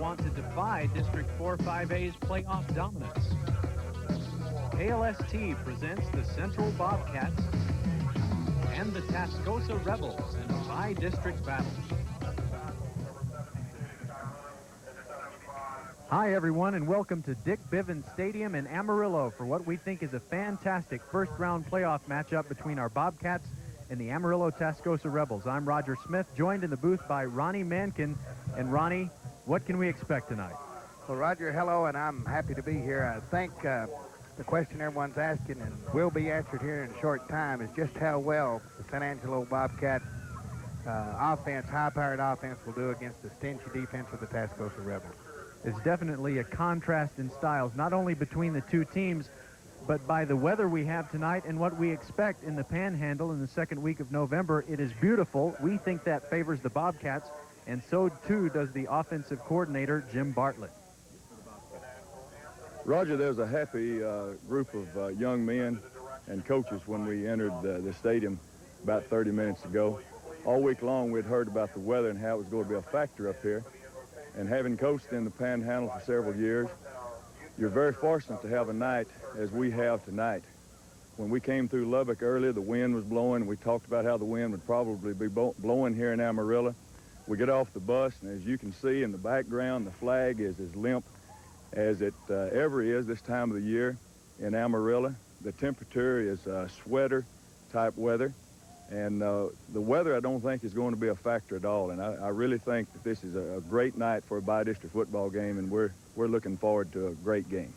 want to defy District 4-5A's playoff dominance. KLST presents the Central Bobcats and the Tascosa Rebels in a bi-district battle. Hi everyone, and welcome to Dick Bivens Stadium in Amarillo for what we think is a fantastic first-round playoff matchup between our Bobcats and the Amarillo Tascosa Rebels. I'm Roger Smith, joined in the booth by Ronnie Mankin. And Ronnie, what can we expect tonight? Well, Roger, hello, and I'm happy to be here. I think the question everyone's asking and will be answered here in a short time is just how well the San Angelo Bobcat offense, high-powered offense, will do against the stingy defense of the Tascosa Rebels. It's definitely a contrast in styles, not only between the two teams, but by the weather we have tonight and what we expect in the Panhandle in the second week of November. It is beautiful. We think that favors the Bobcats, and so too does the offensive coordinator, Jim Bartlett. Roger, there's a happy group of young men and coaches when we entered the stadium about 30 minutes ago. All week long we'd heard about the weather and how it was going to be a factor up here. And having coached in the Panhandle for several years, you're very fortunate to have a night as we have tonight. When we came through Lubbock earlier, the wind was blowing. We talked about how the wind would probably be blowing here in Amarillo. We get off the bus, and as you can see in the background, the flag is as limp as it ever is this time of the year in Amarillo. The temperature is sweater-type weather. And the weather, I don't think, is going to be a factor at all. And I really think that this is a great night for a bi-district football game, and we're looking forward to a great game.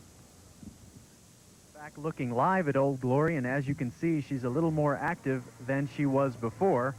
Back looking live at Old Glory, and as you can see, she's a little more active than she was before.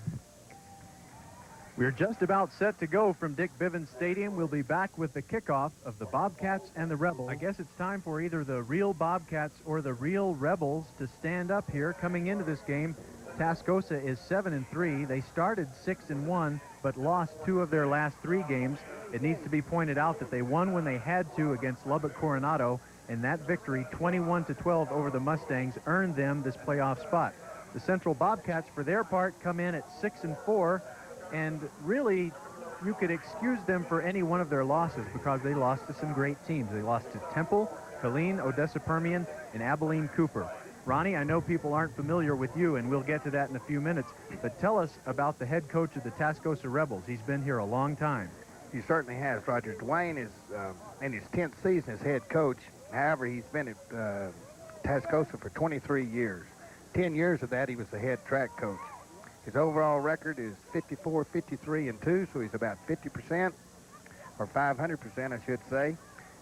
We're just about set to go from Dick Bivens Stadium. We'll be back with the kickoff of the Bobcats and the Rebels. I guess it's time for either the real Bobcats or the real Rebels to stand up here. Coming into this game, Tascosa is 7-3. They started 6-1, but lost 2 of their last 3 games. It needs to be pointed out that they won when they had to against Lubbock Coronado, and that victory, 21-12 over the Mustangs, earned them this playoff spot. The Central Bobcats, for their part, come in at 6-4, and really, you could excuse them for any one of their losses because they lost to some great teams. They lost to Temple, Killeen, Odessa Permian, and Abilene Cooper. Ronnie, I know people aren't familiar with you, and we'll get to that in a few minutes, but tell us about the head coach of the Tascosa Rebels. He's been here a long time. He certainly has, Roger. Dwayne is in his 10th season as head coach. However, he's been at Tascosa for 23 years. 10 years of that, he was the head track coach. His overall record is 54, 53, and 2, so he's about 50%, or 500%, I should say.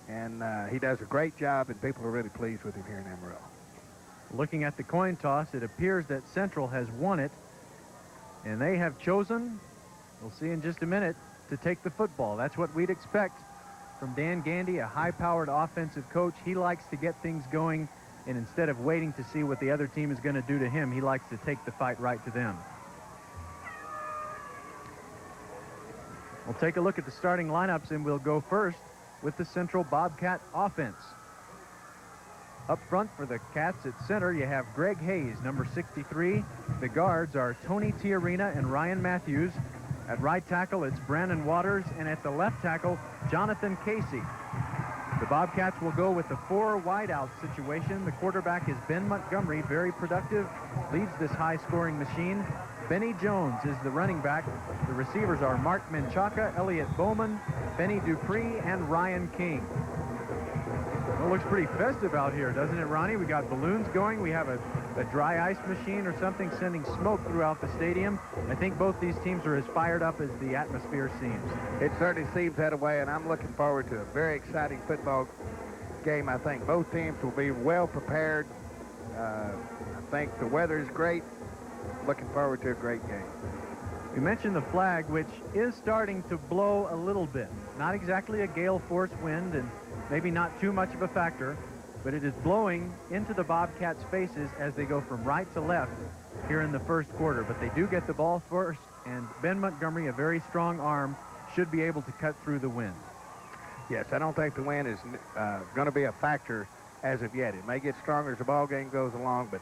And he does a great job, and people are really pleased with him here in Amarillo. Looking at the coin toss, it appears that Central has won it, and they have chosen, we'll see in just a minute, to take the football. That's what we'd expect from Dan Gandy, a high-powered offensive coach. He likes to get things going, and instead of waiting to see what the other team is going to do to him, he likes to take the fight right to them. We'll take a look at the starting lineups, and we'll go first with the Central Bobcat offense. Up front for the Cats at center, you have Greg Hayes, number 63. The guards are Tony Tiarina and Ryan Matthews. At right tackle, it's Brandon Waters, and at the left tackle, Jonathan Casey. The Bobcats will go with the 4 wideout situation. The quarterback is Ben Montgomery, very productive, leads this high-scoring machine. Benny Jones is the running back. The receivers are Mark Menchaca, Elliot Bowman, Benny Dupree, and Ryan King. Well, it looks pretty festive out here, doesn't it, Ronnie? We got balloons going. We have a dry ice machine or something sending smoke throughout the stadium. I think both these teams are as fired up as the atmosphere seems. It certainly seems that way, and I'm looking forward to a very exciting football game. I think both teams will be well prepared. I think the weather is great. Looking forward to a great game. We mentioned the flag, which is starting to blow a little bit. Not exactly a gale force wind, and maybe not too much of a factor, but it is blowing into the Bobcats' faces as they go from right to left here in the first quarter. But they do get the ball first, and Ben Montgomery, a very strong arm, should be able to cut through the wind. Yes, I don't think the wind is going to be a factor as of yet. It may get stronger as the ball game goes along, but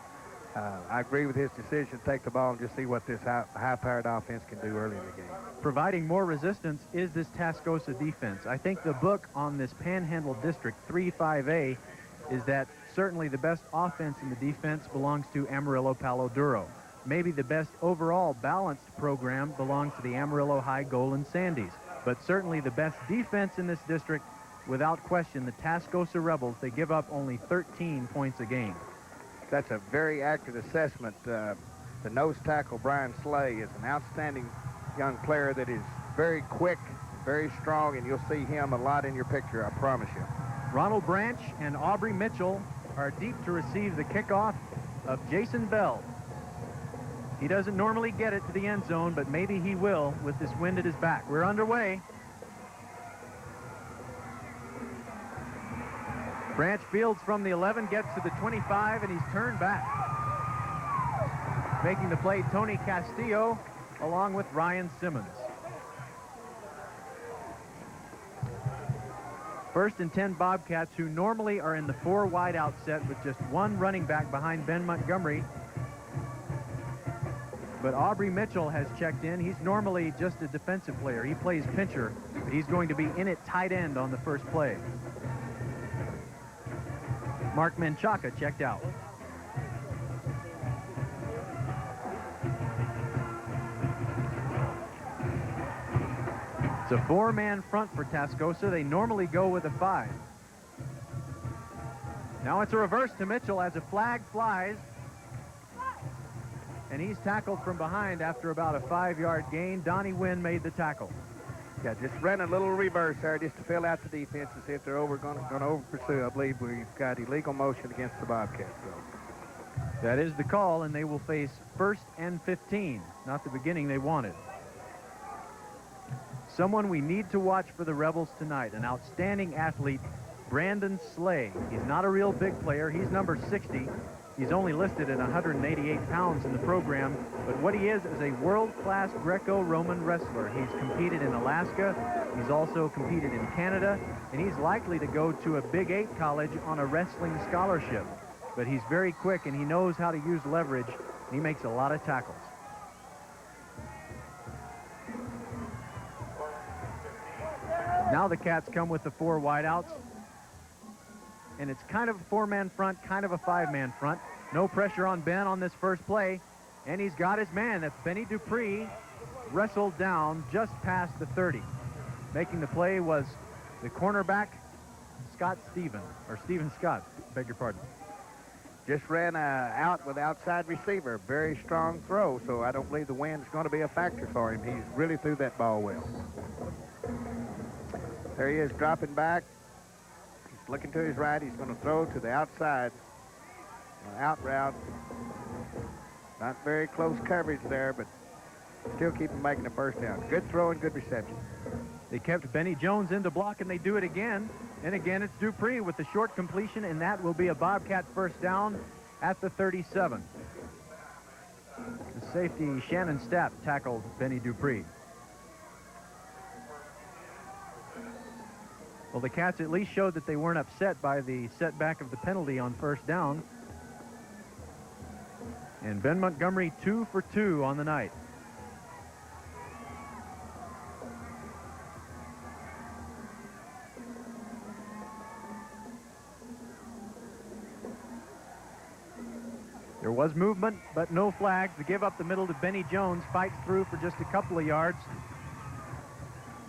I agree with his decision to take the ball and just see what this high-powered offense can do early in the game. Providing more resistance is this Tascosa defense. I think the book on this Panhandle District 3-5A is that certainly the best offense in the defense belongs to Amarillo Palo Duro. Maybe the best overall balanced program belongs to the Amarillo High Golan Sandies. But certainly the best defense in this district, without question, the Tascosa Rebels. They give up only 13 points a game. That's a very accurate assessment. The nose tackle, Brian Slay, is an outstanding young player that is very quick, very strong, and you'll see him a lot in your picture, I promise you. Ronald Branch and Aubrey Mitchell are deep to receive the kickoff of Jason Bell. He doesn't normally get it to the end zone, but maybe he will with this wind at his back. We're underway. Branch fields from the 11, gets to the 25, and he's turned back. Making the play, Tony Castillo, along with Ryan Simmons. First and 10 Bobcats, who normally are in the 4 wide-out set with just one running back behind Ben Montgomery. But Aubrey Mitchell has checked in. He's normally just a defensive player. He plays pincher, but he's going to be in at tight end on the first play. Mark Menchaca checked out. It's a 4-man front for Tascosa. They normally go with a 5. Now it's a reverse to Mitchell as a flag flies. And he's tackled from behind after about a 5-yard gain. Donnie Wynn made the tackle. Yeah, just ran a little reverse there just to fill out the defense and see if they're going to over pursue. I believe we've got illegal motion against the Bobcats. So. That is the call, and they will face 1st and 15. Not the beginning they wanted. Someone we need to watch for the Rebels tonight, an outstanding athlete, Brandon Slay. He's not a real big player. He's number 60. He's only listed at 188 pounds in the program, but what he is a world-class Greco-Roman wrestler. He's competed in Alaska. He's also competed in Canada, and he's likely to go to a Big 8 college on a wrestling scholarship. But he's very quick, and he knows how to use leverage, and he makes a lot of tackles. Now the Cats come with the 4 wideouts. And it's kind of a 4-man front, kind of a 5-man front. No pressure on Ben on this first play. And he's got his man. That's Benny Dupree, wrestled down just past the 30. Making the play was the cornerback, Stephen Scott, beg your pardon. Just ran out with outside receiver. Very strong throw, so I don't believe the wind's going to be a factor for him. He's really threw that ball well. There he is dropping back. Looking to his right, he's going to throw to the outside, out route. Not very close coverage there, but still keep him making the first down. Good throw and good reception. They kept Benny Jones into block, and they do it again. And again, it's Dupree with the short completion, and that will be a Bobcat first down at the 37. The safety, Shannon Stapp, tackled Benny Dupree. Well, the Cats at least showed that they weren't upset by the setback of the penalty on first down. And Ben Montgomery 2 for 2 on the night. There was movement, but no flags. To give up the middle to Benny Jones, fights through for just a couple of yards.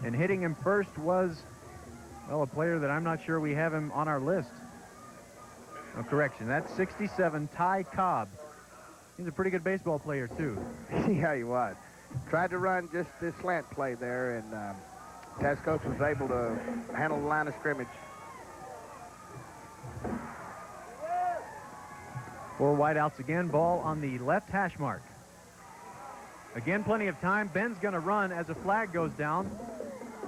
And hitting him first was, well, a player that I'm not sure we have him on our list. No, correction, that's 67, Ty Cobb. He's a pretty good baseball player, too. Yeah, he was. Tried to run just this slant play there, and Tascosa was able to handle the line of scrimmage. 4 wideouts again, ball on the left hash mark. Again, plenty of time. Ben's going to run as a flag goes down.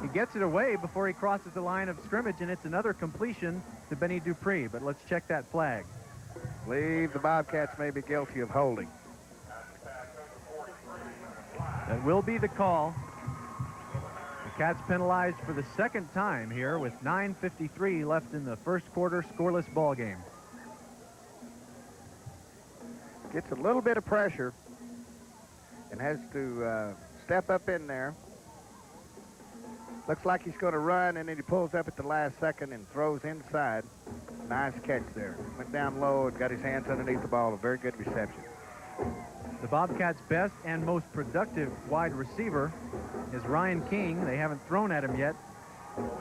He gets it away before he crosses the line of scrimmage, and it's another completion to Benny Dupree. But let's check that flag. I believe the Bobcats may be guilty of holding. That will be the call. The Cats penalized for the second time here with 9:53 left in the first quarter, scoreless ball game. Gets a little bit of pressure and has to step up in there. Looks like he's going to run, and then he pulls up at the last second and throws inside. Nice catch there. Went down low and got his hands underneath the ball. A very good reception. The Bobcats' best and most productive wide receiver is Ryan King. They haven't thrown at him yet.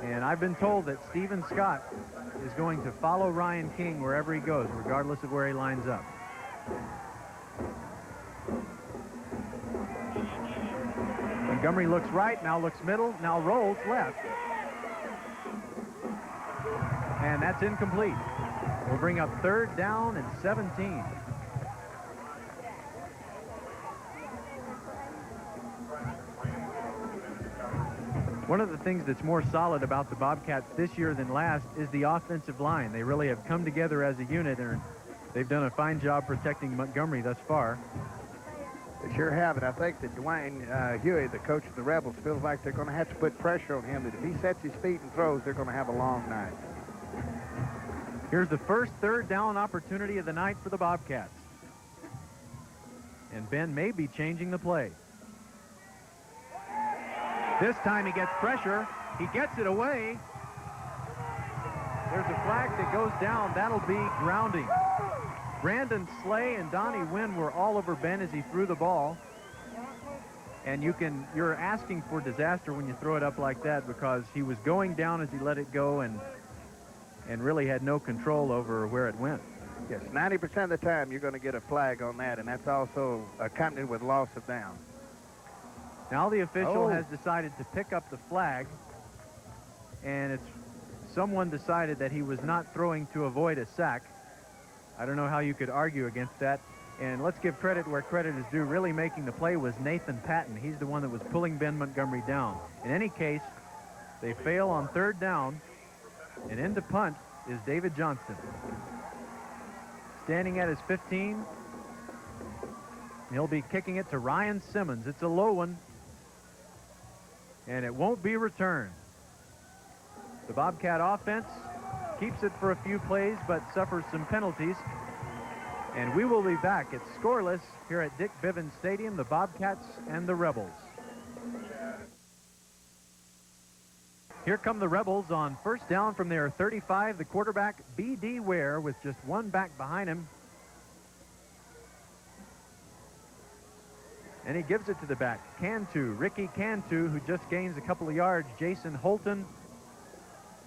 And I've been told that Stephen Scott is going to follow Ryan King wherever he goes, regardless of where he lines up. Montgomery looks right, now looks middle, now rolls left. And that's incomplete. We'll bring up 3rd down and 17. One of the things that's more solid about the Bobcats this year than last is the offensive line. They really have come together as a unit, and they've done a fine job protecting Montgomery thus far. They sure have, and I think that Dwayne Huey, the coach of the Rebels, feels like they're going to have to put pressure on him, that if he sets his feet and throws, they're going to have a long night. Here's the first 3rd down opportunity of the night for the Bobcats. And Ben may be changing the play. This time he gets pressure. He gets it away. There's a flag that goes down. That'll be grounding. Brandon Slay and Donnie Wynn were all over Ben as he threw the ball. And you're asking for disaster when you throw it up like that, because he was going down as he let it go and really had no control over where it went. Yes, 90% of the time you're going to get a flag on that, and that's also accompanied with loss of down. Now the official has decided to pick up the flag, and someone decided that he was not throwing to avoid a sack. I don't know how you could argue against that. And let's give credit where credit is due. Really making the play was Nathan Patton. He's the one that was pulling Ben Montgomery down. In any case, they fail on 3rd down, and in to punt is David Johnston. Standing at his 15, he'll be kicking it to Ryan Simmons. It's a low one, and it won't be returned. The Bobcat offense keeps it for a few plays, but suffers some penalties. And we will be back. It's scoreless here at Dick Bivens Stadium, the Bobcats and the Rebels. Here come the Rebels on 1st down from their 35. The quarterback, B.D. Ware, with just one back behind him. And he gives it to the back, Cantu, Ricky Cantu, who just gains a couple of yards. Jason Holton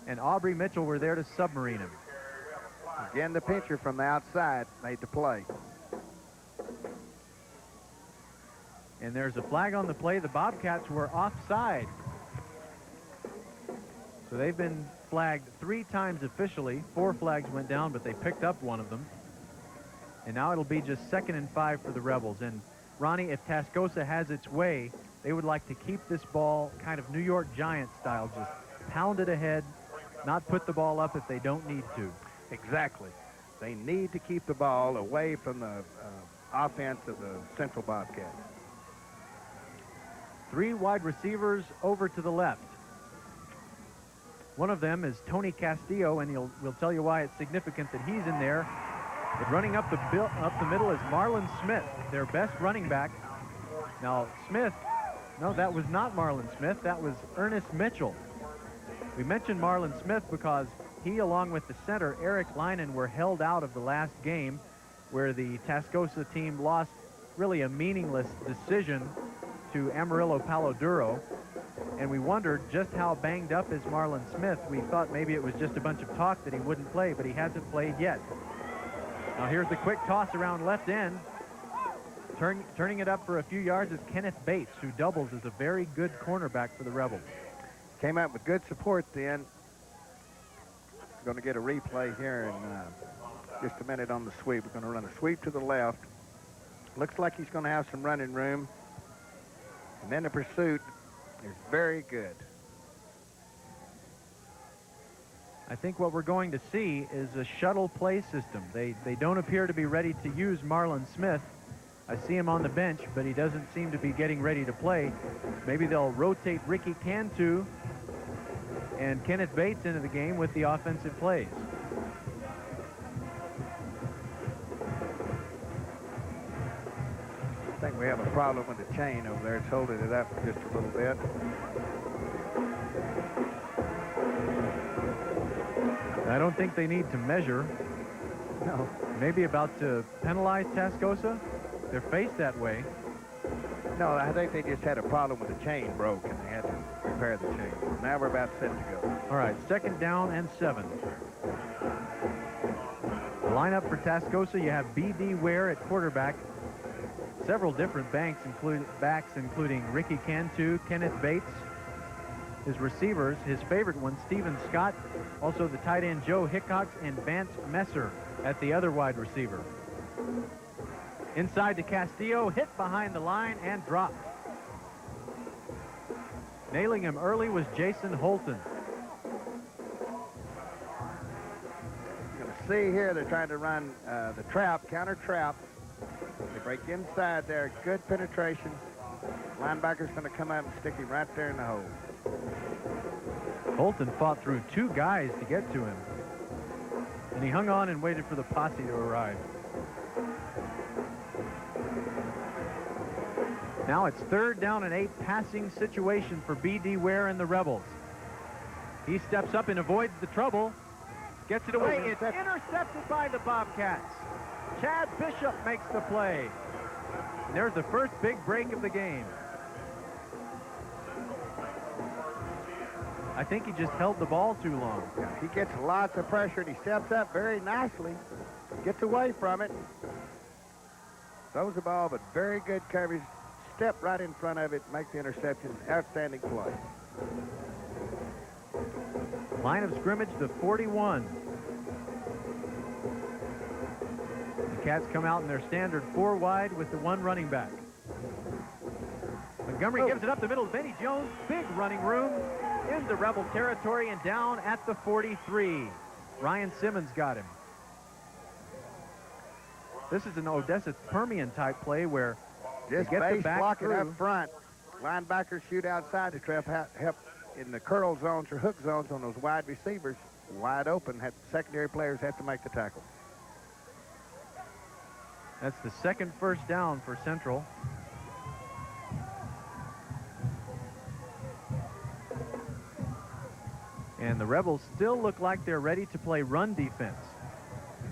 and Aubrey Mitchell were there to submarine him. Again, the pitcher from the outside made the play. And there's a flag on the play. The Bobcats were offside. So they've been flagged 3 times officially. 4 flags went down, but they picked up one of them. And now it'll be just 2nd and 5 for the Rebels. And Ronnie, if Tascosa has its way, they would like to keep this ball kind of New York Giants style, just pound it ahead, not put the ball up if they don't need to. Exactly. They need to keep the ball away from the offense of the Central Bobcats. 3 wide receivers over to the left. One of them is Tony Castillo, and we'll tell you why it's significant that he's in there. But running up the middle is Marlon Smith, their best running back. Now, Smith, no, that was not Marlon Smith. That was Ernest Mitchell. We mentioned Marlon Smith because he, along with the center, Eric Lineman, were held out of the last game where the Tascosa team lost really a meaningless decision to Amarillo Palo Duro. And we wondered just how banged up is Marlon Smith. We thought maybe it was just a bunch of talk that he wouldn't play, but he hasn't played yet. Now here's the quick toss around left end. Turning it up for a few yards is Kenneth Bates, who doubles as a very good cornerback for the Rebels. Came out with good support then. Going to get a replay here in just a minute on the sweep. We're going to run a sweep to the left. Looks like he's going to have some running room. And then the pursuit is very good. I think what we're going to see is a shuttle play system. They don't appear to be ready to use Marlon Smith. I see him on the bench, but he doesn't seem to be getting ready to play. Maybe they'll rotate Ricky Cantu and Kenneth Bates into the game with the offensive plays. We have a problem with the chain over there. It's holding it up just a little bit. I don't think they need to measure. No. Maybe about to penalize Tascosa. They're faced that way. No, I think they just had a problem with the chain broke, and they had to repair the chain. Now we're about set to go. All right, 2nd down and 7. The lineup for Tascosa, you have B.D. Ware at quarterback. Several different backs, including Ricky Cantu, Kenneth Bates. His receivers, his favorite one, Stephen Scott. Also the tight end, Joe Hickox, and Vance Messer at the other wide receiver. Inside to Castillo, hit behind the line and dropped. Nailing him early was Jason Holton. You're going to see here they're trying to run the trap, counter trap. They break inside there, good penetration. Linebacker's going to come up and stick him right there in the hole. Holton fought through 2 guys to get to him. And he hung on and waited for the posse to arrive. Now it's 3rd down and 8, passing situation for B.D. Ware and the Rebels. He steps up and avoids the trouble. Gets it away. It's intercepted by the Bobcats. Chad Bishop makes the play. And there's the first big break of the game. I think he just held the ball too long. Yeah, he gets lots of pressure, and he steps up very nicely. Gets away from it. Throws the ball, but very good coverage. Step right in front of it, make the interception. Outstanding play. Line of scrimmage to 41. The Cats come out in their standard 4 wide with the 1 running back. Montgomery gives it up the middle to Benny Jones. Big running room into Rebel territory and down at the 43. Ryan Simmons got him. This is an Odessa Permian type play where just get the base back blocking through. up front. Linebackers shoot outside to try to help in the curl zones or hook zones on those wide receivers. Wide open. Secondary players have to make the tackle. That's the 2nd first down for Central. And the Rebels still look like they're ready to play run defense.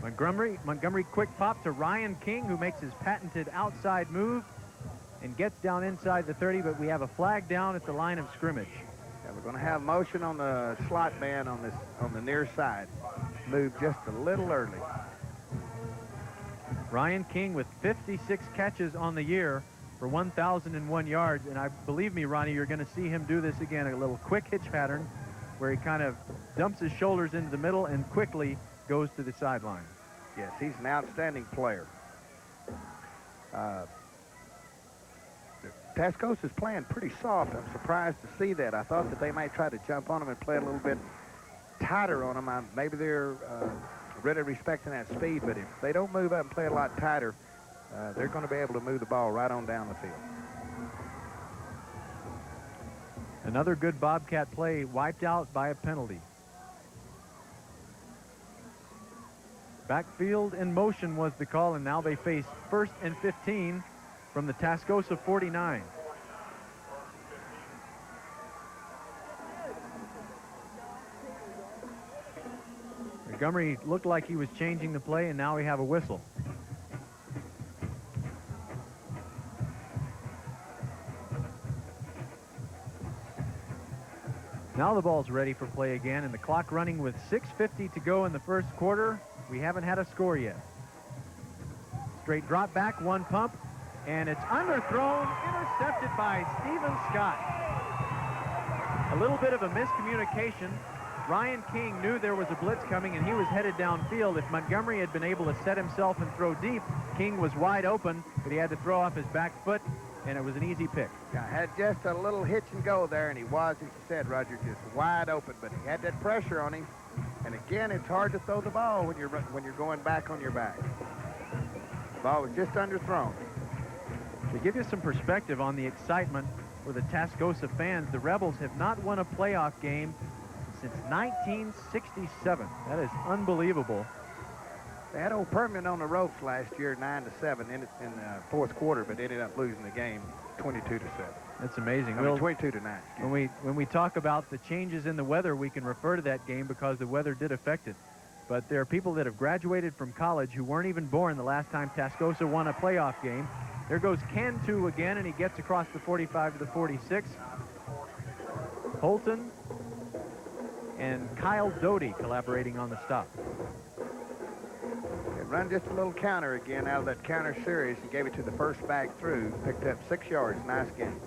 Montgomery quick pop to Ryan King, who makes his patented outside move and gets down inside the 30, but we have a flag down at the line of scrimmage. Yeah, we're going to have motion on the slot man on the near side. Move just a little early. Ryan King with 56 catches on the year for 1,001 yards, and believe me, Ronnie, you're going to see him do this again, a little quick hitch pattern where he kind of dumps his shoulders into the middle and quickly goes to the sideline. Yes, he's an outstanding player. Tascosa's playing pretty soft. I'm surprised to see that. I thought that they might try to jump on him and play a little bit tighter on him. Maybe they're really respecting that speed, but if they don't move up and play a lot tighter, they're going to be able to move the ball right on down the field. Another good Bobcat play wiped out by a penalty. Backfield in motion was the call, and now they face 1st and 15 from the Tascosa 49. Montgomery looked like he was changing the play, and now we have a whistle. Now the ball's ready for play again, and the clock running with 6:50 to go in the first quarter. We haven't had a score yet. Straight drop back, 1 pump, and it's underthrown, intercepted by Stephen Scott. A little bit of a miscommunication. Ryan King knew there was a blitz coming, and he was headed downfield. If Montgomery had been able to set himself and throw deep, King was wide open, but he had to throw off his back foot, and it was an easy pick. Yeah, had just a little hitch and go there, and he was, as you said, Roger, just wide open, but he had that pressure on him. And again, it's hard to throw the ball when you're going back on your back. The ball was just underthrown. To give you some perspective on the excitement for the Tascosa fans, the Rebels have not won a playoff game since 1967. That is unbelievable. They had old Permian on the ropes last year, 9-7 in the fourth quarter, but ended up losing the game 22-7. That's amazing. I mean, 22-9. When we talk about the changes in the weather, we can refer to that game because the weather did affect it. But there are people that have graduated from college who weren't even born the last time Tascosa won a playoff game. There goes Cantu again, and he gets across the 45 to the 46. Holton and Kyle Doty collaborating on the stop. They run just a little counter again out of that counter series. He gave it to the first back through, picked up 6 yards. Nice game.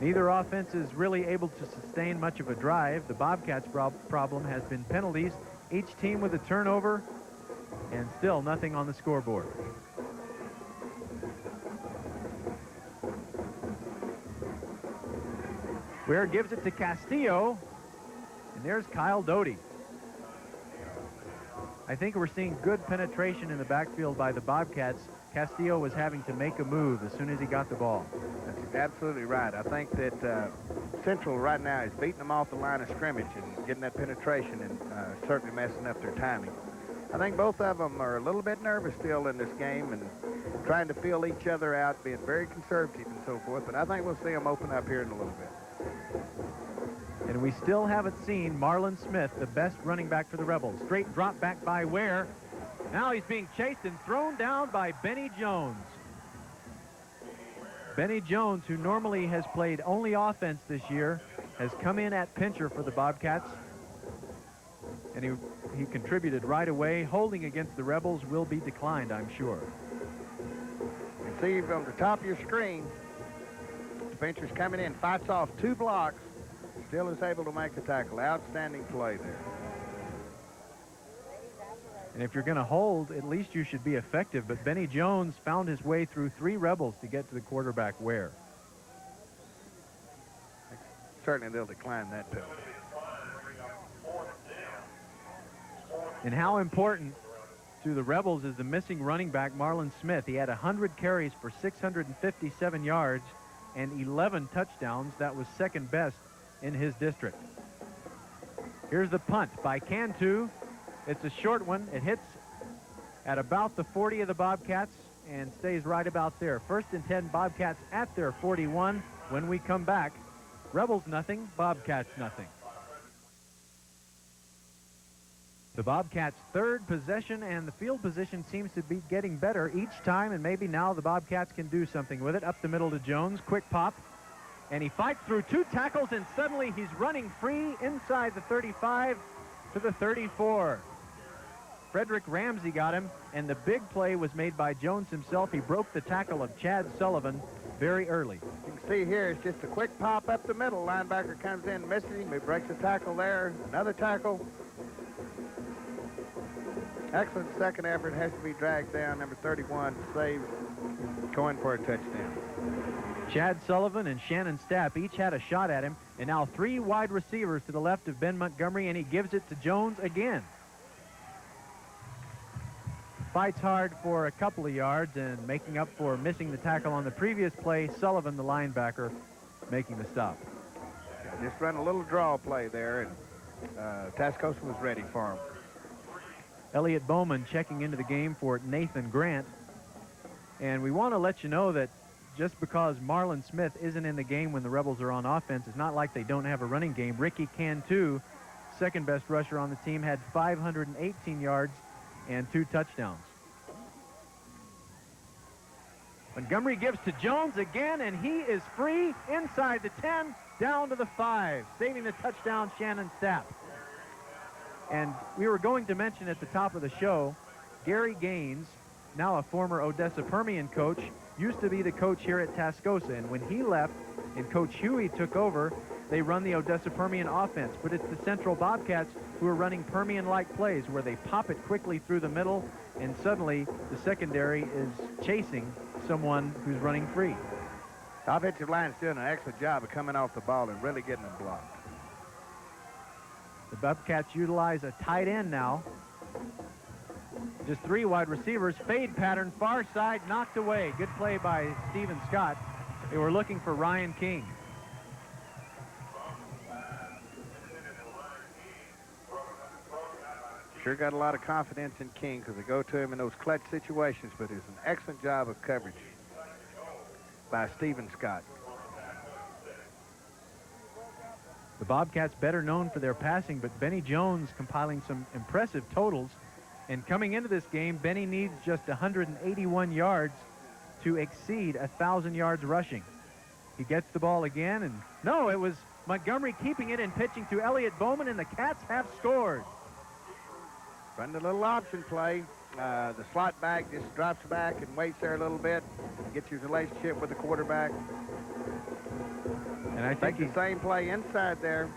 Neither offense is really able to sustain much of a drive. The Bobcats' problem has been penalties. Each team with a turnover, and still nothing on the scoreboard. Ware gives it to Castillo, and there's Kyle Doty. I think we're seeing good penetration in the backfield by the Bobcats. Castillo was having to make a move as soon as he got the ball. That's absolutely right. I think that Central right now is beating them off the line of scrimmage and getting that penetration and certainly messing up their timing. I think both of them are a little bit nervous still in this game and trying to feel each other out, being very conservative and so forth, but I think we'll see them open up here in a little bit. And we still haven't seen Marlon Smith, the best running back for the Rebels. Straight drop back by Ware. Now he's being chased and thrown down by Benny Jones. Benny Jones, who normally has played only offense this year, has come in at pincher for the Bobcats. And he contributed right away. Holding against the Rebels will be declined, I'm sure. You can see from the top of your screen, the pincher's coming in, fights off 2 blocks, still is able to make the tackle. Outstanding play there. And if you're going to hold, at least you should be effective. But Benny Jones found his way through 3 Rebels to get to the quarterback Ware. Certainly they'll decline that penalty. And how important to the Rebels is the missing running back Marlon Smith. He had 100 carries for 657 yards and 11 touchdowns. That was second best in his district. Here's the punt by Cantu. It's a short one. It hits at about the 40 of the Bobcats and stays right about there. 1st and 10 Bobcats at their 41. When we come back, Rebels nothing, Bobcats nothing. The Bobcats' 3rd possession, and the field position seems to be getting better each time, and maybe now the Bobcats can do something with it. Up the middle to Jones, quick pop, and he fights through 2 tackles, and suddenly he's running free inside the 35 to the 34. Frederick Ramsey got him, and the big play was made by Jones himself. He broke the tackle of Chad Sullivan very early. You can see here it's just a quick pop up the middle. Linebacker comes in, misses him. He breaks the tackle there. Another tackle. Excellent second effort. Has to be dragged down. Number 31 saves, going for a touchdown. Chad Sullivan and Shannon Stapp each had a shot at him, and now 3 wide receivers to the left of Ben Montgomery, and he gives it to Jones again. Fights hard for a couple of yards, and making up for missing the tackle on the previous play, Sullivan, the linebacker, making the stop. Just run a little draw play there, and Tascosa was ready for him. Elliot Bowman checking into the game for Nathan Grant. And we want to let you know that just because Marlon Smith isn't in the game when the Rebels are on offense, it's not like they don't have a running game. Ricky Cantu, 2nd best rusher on the team, had 518 yards and 2 touchdowns. Montgomery gives to Jones again, and he is free inside the 10, down to the 5, saving the touchdown, Shannon Stapp. And we were going to mention at the top of the show, Gary Gaines, now a former Odessa Permian coach, used to be the coach here at Tascosa. And when he left and Coach Huey took over, they run the Odessa Permian offense. But it's the Central Bobcats who are running Permian-like plays where they pop it quickly through the middle, and suddenly the secondary is chasing someone who's running free. The offensive line's doing an excellent job of coming off the ball and really getting them blocked. The Bobcats utilize a tight end now. Just 3 wide receivers. Fade pattern, far side, knocked away. Good play by Stephen Scott. They were looking for Ryan King. sure got a lot of confidence in King because they go to him in those clutch situations, but it's an excellent job of coverage by Stephen Scott. The Bobcats better known for their passing, but Benny Jones compiling some impressive totals. And coming into this game, Benny needs just 181 yards to exceed 1,000 yards rushing. He gets the ball again, and no, it was Montgomery keeping it and pitching to Elliott Bowman, and the Cats have scored. Run the little option play. The slot back just drops back and waits there a little bit. Gets his relationship with the quarterback. And I think the same play inside there.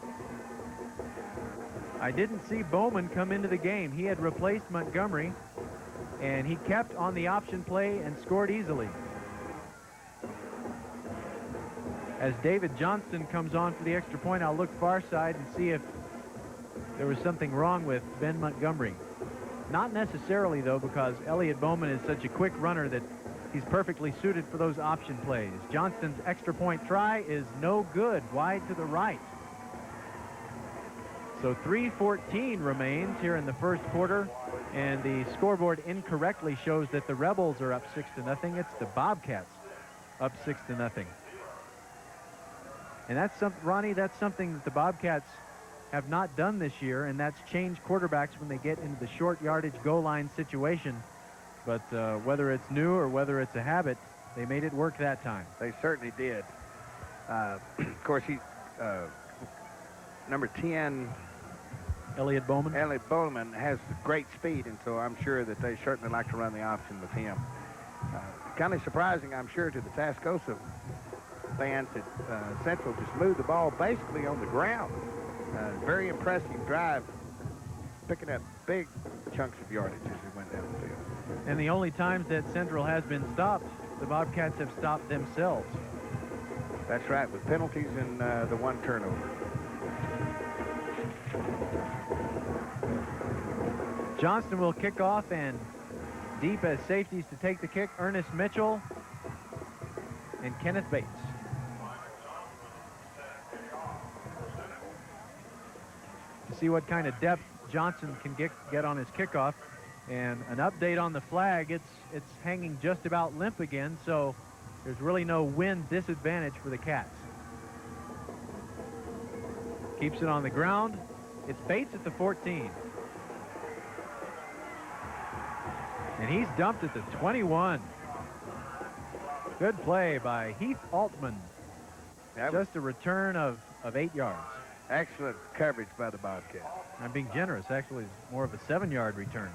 I didn't see Bowman come into the game. He had replaced Montgomery, and he kept on the option play and scored easily. As David Johnston comes on for the extra point, I'll look far side and see if there was something wrong with Ben Montgomery. Not necessarily, though, because Elliott Bowman is such a quick runner that he's perfectly suited for those option plays. Johnston's extra point try is no good, wide to the right. So 3:14 remains here in the first quarter, and the scoreboard incorrectly shows that the Rebels are up 6-0. It's the Bobcats up 6-0. And that's Ronnie, that's something that the Bobcats have not done this year, and that's changed quarterbacks when they get into the short yardage goal line situation. But whether it's new or whether it's a habit, they made it work that time. They certainly did. Of course, number 10, Elliott Bowman. Elliott Bowman has great speed, and so I'm sure that they certainly like to run the option with him. Kind of surprising, I'm sure, to the Tascosa fans that Central just moved the ball basically on the ground. Very impressive drive, picking up big chunks of yardage as they went down the field. And the only times that Central has been stopped, the Bobcats have stopped themselves. That's right, with penalties and the one turnover. Johnston will kick off, and deep as safeties to take the kick, Ernest Mitchell and Kenneth Bates. To see what kind of depth Johnson can get on his kickoff. And an update on the flag, it's hanging just about limp again, so there's really no wind disadvantage for the Cats. Keeps it on the ground. It's Bates at the 14. And he's dumped at the 21. Good play by Heath Altman. Just a return of 8 yards. Excellent coverage by the Bobcats. I'm being generous. Actually, it's more of a 7-yard return.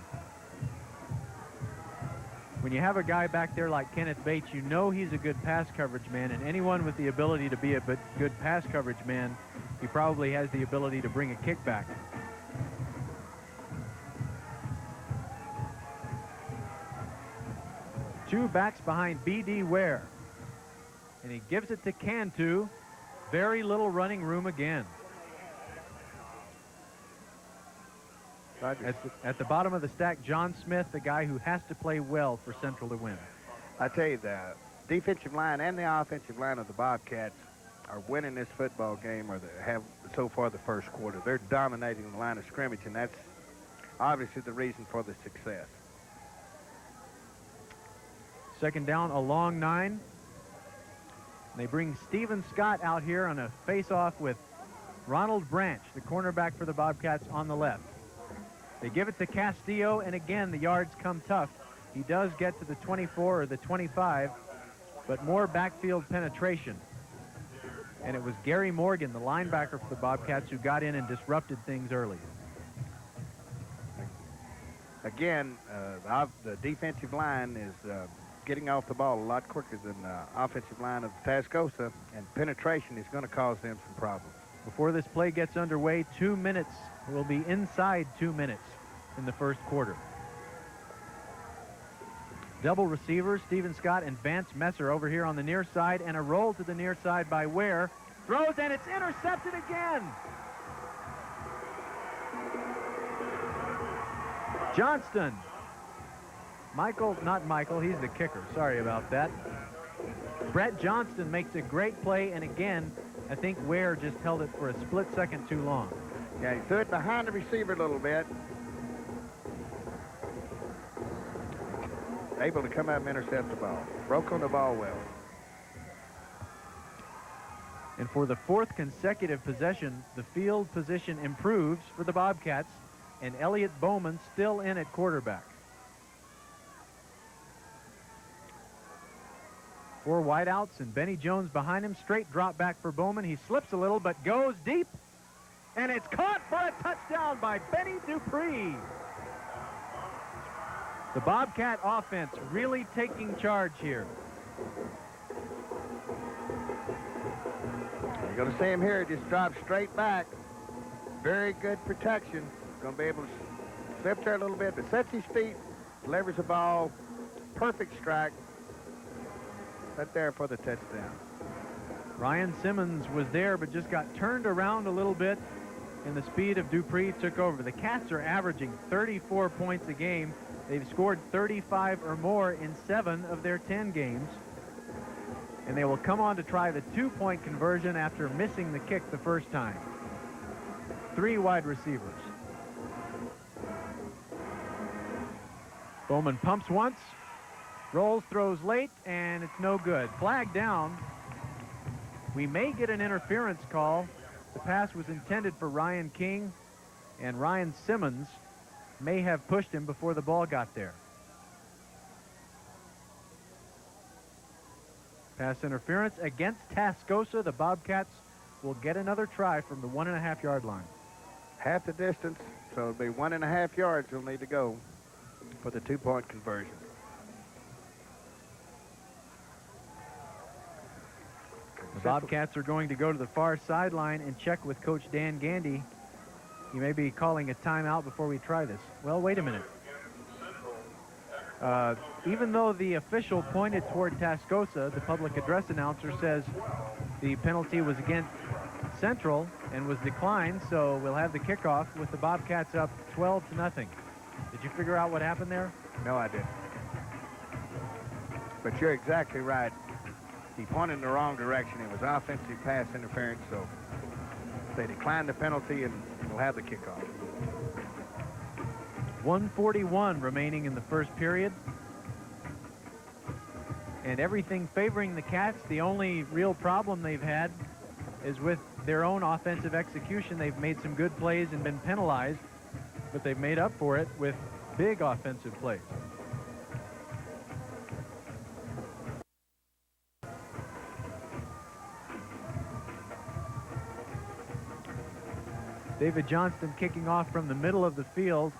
When you have a guy back there like Kenneth Bates, you know he's a good pass coverage man, and anyone with the ability to be a good pass coverage man, he probably has the ability to bring a kickback. Two backs behind B.D. Ware. And he gives it to Cantu. Very little running room again. At the bottom of the stack, John Smith, the guy who has to play well for Central to win. I tell you, the defensive line and the offensive line of the Bobcats are winning this football game, or they have so far the first quarter. They're dominating the line of scrimmage, and that's obviously the reason for the success. Second down, a long 9. They bring Stephen Scott out here on a face-off with Ronald Branch, the cornerback for the Bobcats, on the left. They give it to Castillo, and again, the yards come tough. He does get to the 24 or the 25, but more backfield penetration. And it was Gary Morgan, the linebacker for the Bobcats, who got in and disrupted things early. Again, the defensive line is getting off the ball a lot quicker than the offensive line of Tascosa, and penetration is going to cause them some problems. Before this play gets underway, 2 minutes. Will be inside 2 minutes in the first quarter. Double receivers, Stephen Scott and Vance Messer over here on the near side, and a roll to the near side by Ware. Throws, and it's intercepted again. Johnston. Not Michael, he's the kicker. Sorry about that. Brett Johnston makes a great play, and again, I think Ware just held it for a split second too long. Yeah, he threw it behind the receiver a little bit. able to come up and intercept the ball. Broke on the ball well. And for the 4th consecutive possession, the field position improves for the Bobcats, and Elliot Bowman still in at quarterback. 4 wideouts and Benny Jones behind him. Straight drop back for Bowman. He slips a little but goes deep, and it's caught for a touchdown by Benny Dupree. The Bobcat offense really taking charge here. You're going to see him here. Just drop straight back. Very good protection. Going to be able to slip there a little bit, but sets his feet, delivers the ball. Perfect strike. Right there for the touchdown. Ryan Simmons was there, but just got turned around a little bit, and the speed of Dupree took over. The Cats are averaging 34 points a game. They've scored 35 or more in 7 of their 10 games. And they will come on to try the 2-point conversion after missing the kick the first time. 3 wide receivers. Bowman pumps once, rolls, throws late, and it's no good. Flag down. We may get an interference call. The pass was intended for Ryan King, and Ryan Simmons may have pushed him before the ball got there. Pass interference against Tascosa. The Bobcats will get another try from the 1.5-yard line. Half the distance, so it'll be 1.5 yards you'll need to go for the 2-point conversion. The Bobcats are going to go to the far sideline and check with Coach Dan Gandy. He may be calling a timeout before we try this. Well, wait a minute. Even though the official pointed toward Tascosa, the public address announcer says the penalty was against Central and was declined, so we'll have the kickoff with the Bobcats up 12-0. Did you figure out what happened there? No, I didn't. But you're exactly right. He pointed in the wrong direction. It was offensive pass interference, so they declined the penalty and we'll have the kickoff. 1:41 remaining in the first period. And everything favoring the Cats. The only real problem they've had is with their own offensive execution. They've made some good plays and been penalized, but they've made up for it with big offensive plays. David Johnston kicking off from the middle of the field.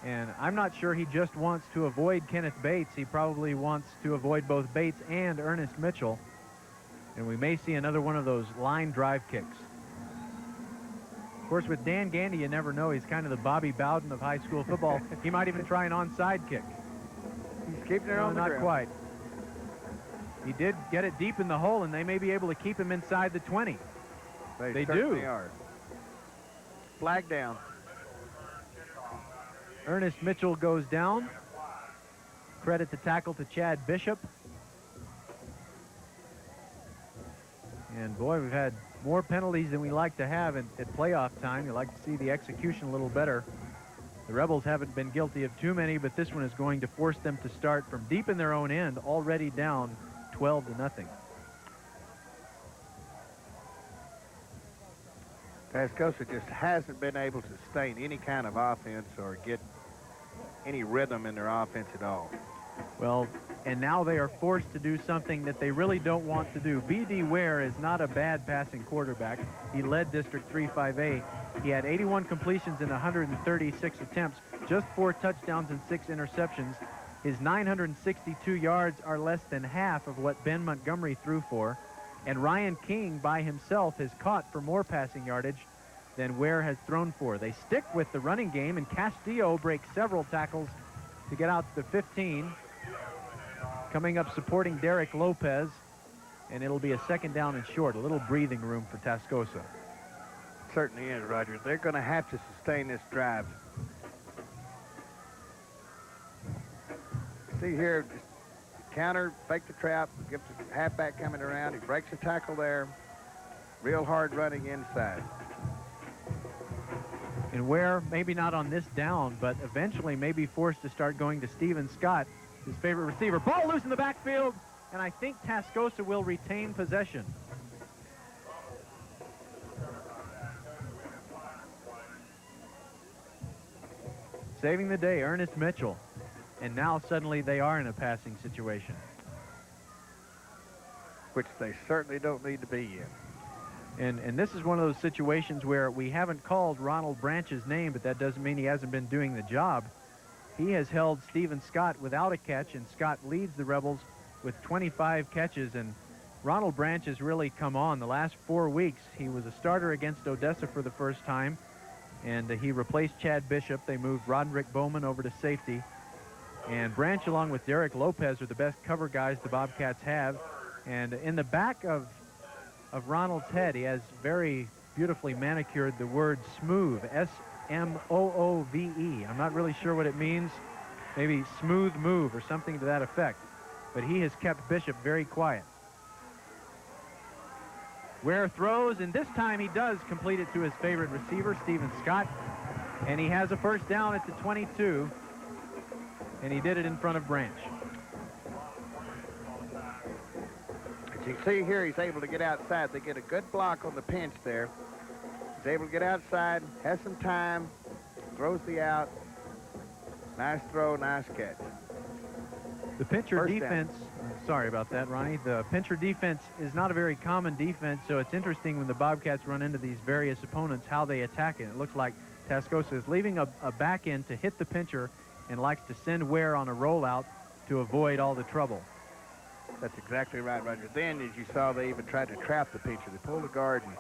And I'm not sure he just wants to avoid Kenneth Bates. He probably wants to avoid both Bates and Ernest Mitchell. And we may see another one of those line drive kicks. Of course, with Dan Gandy, you never know. He's kind of the Bobby Bowden of high school football. He might even try an onside kick. He's keeping it on the ground. Not quite. He did get it deep in the hole, and they may be able to keep him inside the 20. They do. Are. Flag down. Ernest Mitchell goes down. Credit the tackle to Chad Bishop. And boy, we've had more penalties than we like to have at playoff time. You like to see the execution a little better. The Rebels haven't been guilty of too many, but this one is going to force them to start from deep in their own end, already down 12-0. Tascosa just hasn't been able to sustain any kind of offense or get any rhythm in their offense at all. Well, and now they are forced to do something that they really don't want to do. B.D. Ware is not a bad passing quarterback. He led District 3-5A. He had 81 completions in 136 attempts, just 4 touchdowns and 6 interceptions. His 962 yards are less than half of what Ben Montgomery threw for. And Ryan King by himself has caught for more passing yardage than Ware has thrown for. They stick with the running game, and Castillo breaks several tackles to get out to the 15. Coming up supporting Derek Lopez, and it'll be a 2nd down and short. A little breathing room for Tascosa. Certainly is, Roger. They're going to have to sustain this drive. See here, just counter, fake the trap, gives the halfback coming around. He breaks the tackle there. Real hard running inside. And Ware, maybe not on this down, but eventually may be forced to start going to Steven Scott his favorite receiver. Ball loose in the backfield, and I think Tascosa will retain possession. Saving the day, Ernest Mitchell. And now suddenly they are in a passing situation. Which they certainly don't need to be in. And this is one of those situations where we haven't called Ronald Branch's name, but that doesn't mean he hasn't been doing the job. He has held Stephen Scott without a catch, and Scott leads the Rebels with 25 catches. And Ronald Branch has really come on. The last 4 weeks, he was a starter against Odessa for the first time, and he replaced Chad Bishop. They moved Roderick Bowman over to safety. And Branch, along with Derek Lopez, are the best cover guys the Bobcats have. And in the back of Ronald's head, he has very beautifully manicured the word smooth, S-M-O-O-V-E. I'm not really sure what it means. Maybe smooth move or something to that effect. But he has kept Bishop very quiet. Ware throws, and this time he does complete it to his favorite receiver, Stephen Scott. And he has a first down at the 22. And he did it in front of Branch. As you can see here, he's able to get outside. They get a good block on the pinch there. He's able to get outside, has some time, throws the out. Nice throw, nice catch. The pincher First defense, sorry about that, Ronnie. The pincher defense is not a very common defense, so it's interesting when the Bobcats run into these various opponents how they attack it. It looks like Tascosa is leaving a back end to hit the pincher and likes to send Ware on a rollout to avoid all the trouble. That's exactly right, Roger. Then, as you saw, they even tried to trap the pitcher. They pulled the guard and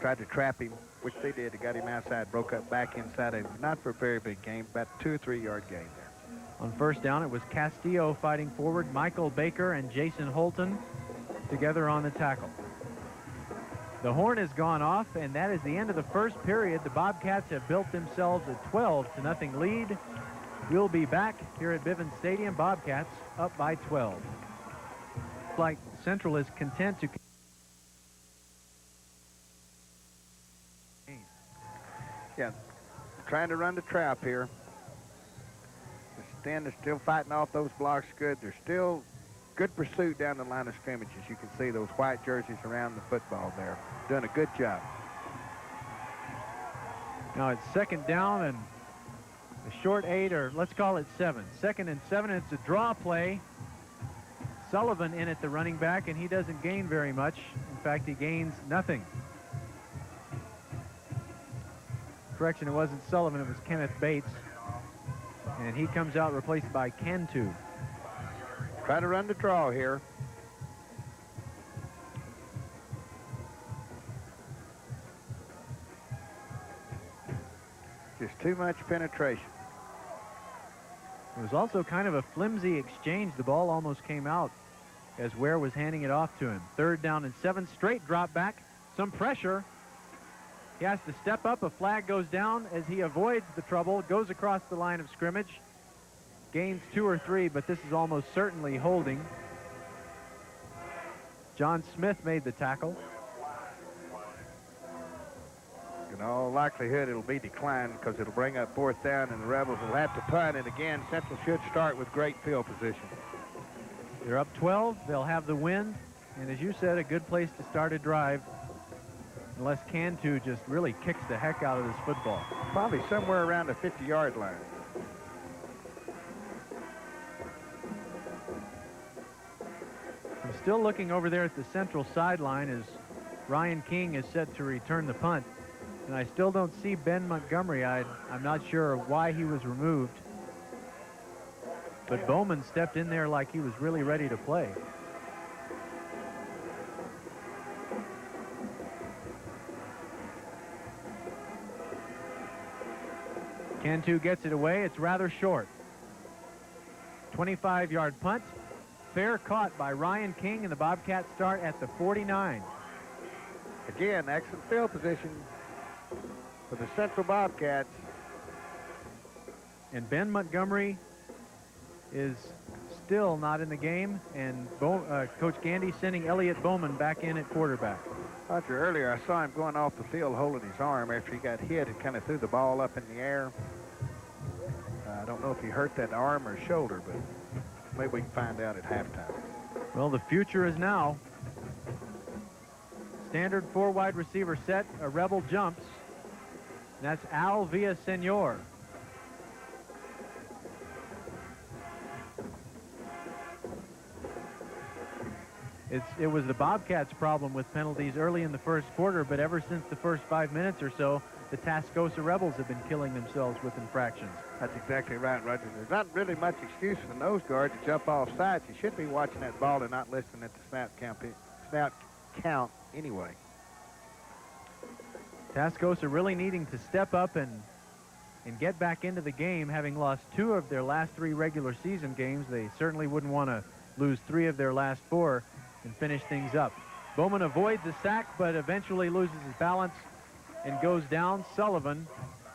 tried to trap him, which they did. They got him outside, broke up back inside. It was not for a very big game, about a 2 or 3 yard gain there. On first down, it was Castillo fighting forward, Michael Baker and Jason Holton together on the tackle. The horn has gone off, and that is the end of the first period. The Bobcats have built themselves a 12-0 lead. We'll be back here at Bivens Stadium. Bobcats up by 12. Looks like Central is content to... Yeah, trying to run the trap here. Then they're still fighting off those blocks good. There's still good pursuit down the line of scrimmage. As you can see, those white jerseys around the football there. Doing a good job. Now it's second down and a short 8, or let's call it 7. 2nd and 7, it's a draw play. Sullivan in at the running back, and he doesn't gain very much. In fact, he gains nothing. Correction, it wasn't Sullivan, it was Kenneth Bates. And he comes out replaced by Cantu. Try to run the draw here. Just too much penetration. It was also kind of a flimsy exchange. The ball almost came out as Ware was handing it off to him. 3rd down and 7, straight drop back, some pressure. He has to step up. A flag goes down as he avoids the trouble, goes across the line of scrimmage, gains 2 or 3, but this is almost certainly holding. John Smith made the tackle. In all likelihood, it'll be declined because it'll bring up 4th down, and the Rebels will have to punt. And again, Central should start with great field position. They're up 12. They'll have the win. And as you said, a good place to start a drive. Unless Cantu just really kicks the heck out of this football. Probably somewhere around the 50-yard line. I'm still looking over there at the Central sideline as Ryan King is set to return the punt. And I still don't see Ben Montgomery. I'm not sure why he was removed. But Bowman stepped in there like he was really ready to play. Cantu gets it away. It's rather short. 25-yard punt. Fair caught by Ryan King, and the Bobcats start at the 49. Again, excellent field position for the Central Bobcats. And Ben Montgomery is still not in the game, and Coach Gandy sending Elliott Bowman back in at quarterback. Roger, earlier I saw him going off the field holding his arm after he got hit and kind of threw the ball up in the air. I don't know if he hurt that arm or shoulder, but maybe we can find out at halftime. Well, the future is now. Standard 4 wide receiver set. A Rebel jumps. And that's Al Villasenor. It was the Bobcats' problem with penalties early in the first quarter, but ever since the first 5 minutes or so, the Tascosa Rebels have been killing themselves with infractions. That's exactly right, Roger. There's not really much excuse for the nose guard to jump off sides. You should be watching that ball and not listening at the snap count anyway. Tascosa really needing to step up and get back into the game, having lost 2 of their last 3 regular season games. They certainly wouldn't want to lose 3 of their last 4 and finish things up. Bowman avoids a sack, but eventually loses his balance and goes down. Sullivan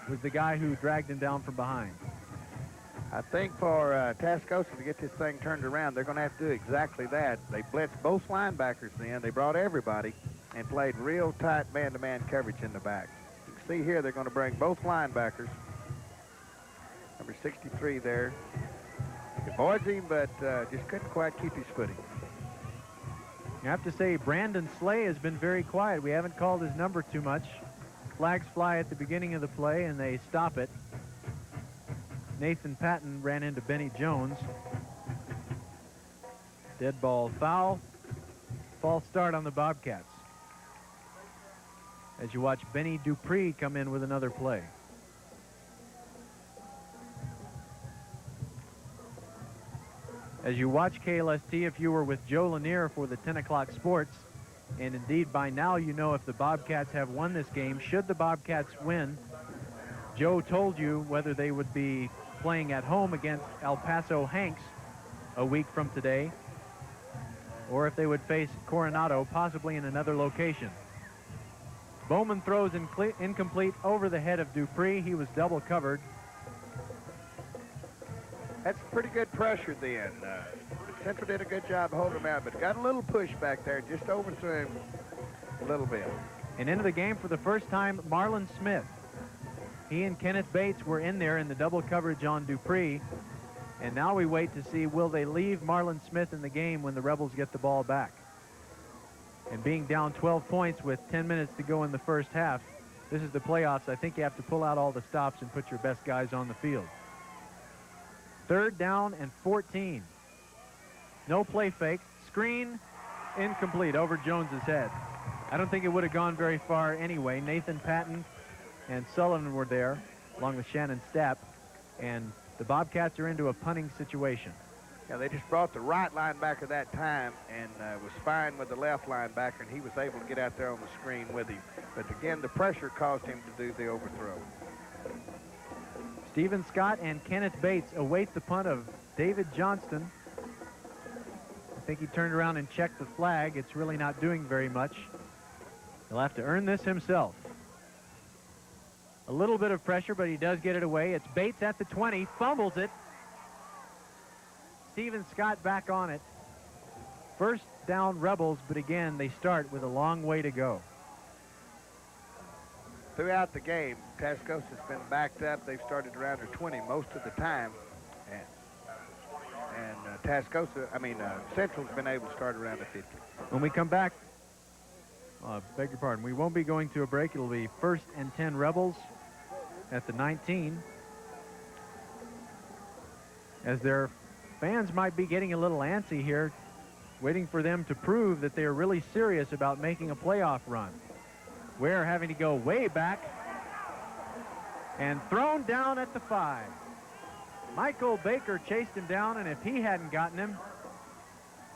was the guy who dragged him down from behind. I think for Tascosa to get this thing turned around, they're going to have to do exactly that. They blitzed both linebackers then. They brought everybody and played real tight man-to-man coverage in the back. You can see here they're going to bring both linebackers. Number 63 there. Avoids him, but just couldn't quite keep his footing. You have to say Brandon Slay has been very quiet. We haven't called his number too much. Flags fly at the beginning of the play, and they stop it. Nathan Patton ran into Benny Jones. Dead ball foul. False start on the Bobcats. As you watch Benny Dupree come in with another play. As you watch KLST, if you were with Joe Lanier for the 10 o'clock sports, and indeed by now you know if the Bobcats have won this game, should the Bobcats win, Joe told you whether they would be playing at home against El Paso Hanks a week from today, or if they would face Coronado, possibly in another location. Bowman throws incomplete over the head of Dupree. He was double covered. That's pretty good pressure then. Central did a good job holding him out, but got a little push back there, just overthrew him a little bit. And into the game for the first time, Marlon Smith. He and Kenneth Bates were in there in the double coverage on Dupree. And now we wait to see, will they leave Marlon Smith in the game when the Rebels get the ball back? And being down 12 points with 10 minutes to go in the first half, this is the playoffs. I think you have to pull out all the stops and put your best guys on the field. 3rd down and 14. No play fake. Screen incomplete over Jones's head. I don't think it would have gone very far anyway. Nathan Patton and Sullivan were there along with Shannon Stapp, and the Bobcats are into a punting situation. Yeah, they just brought the right linebacker that time and was fine with the left linebacker, and he was able to get out there on the screen with him. But again, the pressure caused him to do the overthrow. Stephen Scott and Kenneth Bates await the punt of David Johnston. I think he turned around and checked the flag. It's really not doing very much. He'll have to earn this himself. A little bit of pressure, but he does get it away. It's Bates at the 20, fumbles it. Stephen Scott back on it. 1st down Rebels, but again, they start with a long way to go. Throughout the game, Tascosa's been backed up. They've started around their 20 most of the time. And Central's been able to start around the 50. When we come back, beg your pardon, we won't be going to a break. It'll be 1st and 10 Rebels at the 19. As their fans might be getting a little antsy here, waiting for them to prove that they are really serious about making a playoff run. Ware having to go way back and thrown down at the 5. Michael Baker chased him down, and if he hadn't gotten him,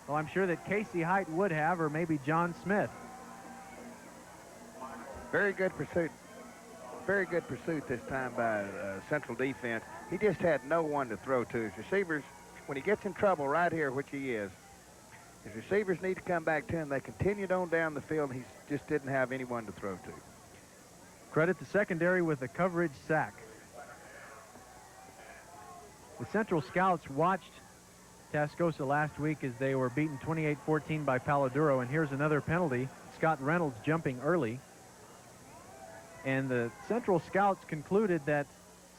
well, I'm sure that Casey Height would have, or maybe John Smith. Very good pursuit. Very good pursuit this time by Central defense. He just had no one to throw to. His receivers, when he gets in trouble right here, which he is, his receivers need to come back to him. They continued on down the field, and he just didn't have anyone to throw to. Credit the secondary with a coverage sack. The Central Scouts watched Tascosa last week as they were beaten 28-14 by Paladuro, and here's another penalty. Scott Reynolds jumping early. And the Central Scouts concluded that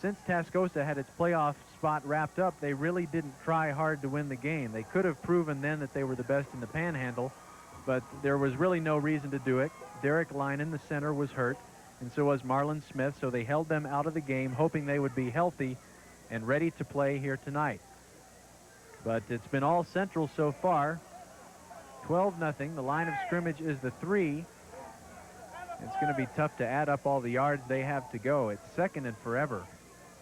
since Tascosa had its playoff spot wrapped up, they really didn't try hard to win the game. They could have proven then that they were the best in the Panhandle, but there was really no reason to do it. Derek Lynan, the center, was hurt, and so was Marlon Smith, so they held them out of the game, hoping they would be healthy and ready to play here tonight. But it's been all Central so far. 12-0. The line of scrimmage is the 3. It's going to be tough to add up all the yards they have to go. It's second and forever.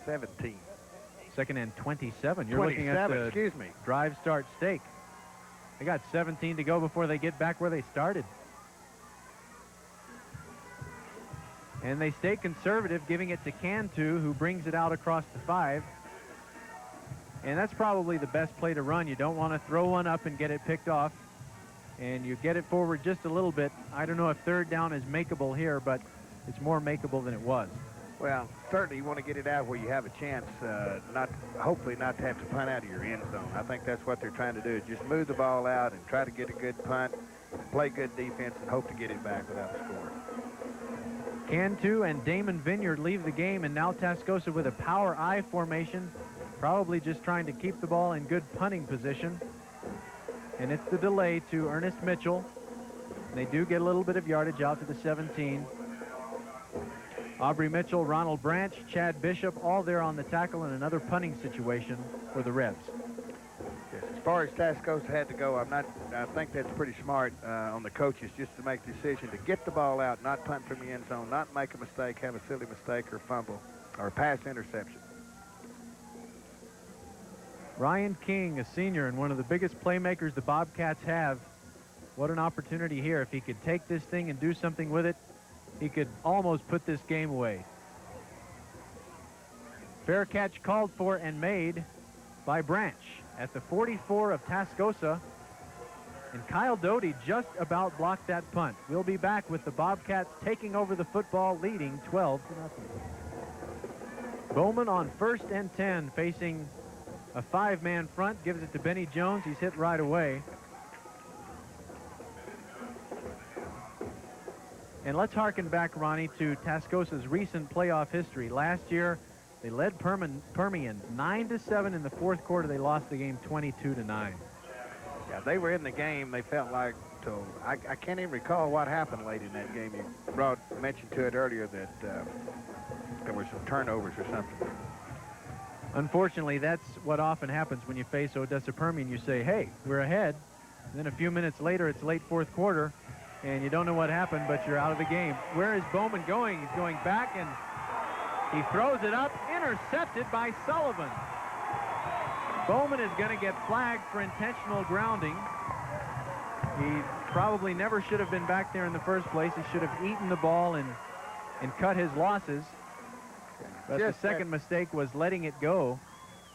17. Second and 27. You're looking at the drive start stake. They got 17 to go before they get back where they started. And they stay conservative, giving it to Cantu, who brings it out across the 5. And that's probably the best play to run. You don't want to throw one up and get it picked off. And you get it forward just a little bit. I don't know if third down is makeable here, but it's more makeable than it was. Well, certainly you want to get it out where you have a chance, hopefully not to have to punt out of your end zone. I think that's what they're trying to do, just move the ball out and try to get a good punt, play good defense, and hope to get it back without a score. Cantu and Damon Vineyard leave the game, and now Tascosa with a power I formation, probably just trying to keep the ball in good punting position. And it's the delay to Ernest Mitchell. And they do get a little bit of yardage out to the 17. Aubrey Mitchell, Ronald Branch, Chad Bishop, all there on the tackle in another punting situation for the Rebs. Yes, as far as Tascosa had to go, I think that's pretty smart on the coaches just to make the decision to get the ball out, not punt from the end zone, not make a mistake, have a silly mistake or fumble or a pass interception. Ryan King, a senior and one of the biggest playmakers the Bobcats have. What an opportunity here. If he could take this thing and do something with it, he could almost put this game away. Fair catch called for and made by Branch at the 44 of Tascosa. And Kyle Doty just about blocked that punt. We'll be back with the Bobcats taking over the football, leading 12-0. Bowman on 1st and 10, facing a 5-man front, gives it to Benny Jones. He's hit right away. And let's harken back, Ronnie, to Tascosa's recent playoff history. Last year, they led Permian 9-7 in the 4th quarter. They lost the game 22-9. Yeah, they were in the game. They felt like, I can't even recall what happened late in that game. You mentioned to it earlier that there were some turnovers or something. Unfortunately, that's what often happens when you face Odessa Permian. You say, hey, we're ahead. And then a few minutes later, it's late 4th quarter, and you don't know what happened, but you're out of the game. Where is Bowman going? He's going back, and he throws it up, intercepted by Sullivan. Bowman is going to get flagged for intentional grounding. He probably never should have been back there in the first place. He should have eaten the ball and cut his losses. But the second mistake was letting it go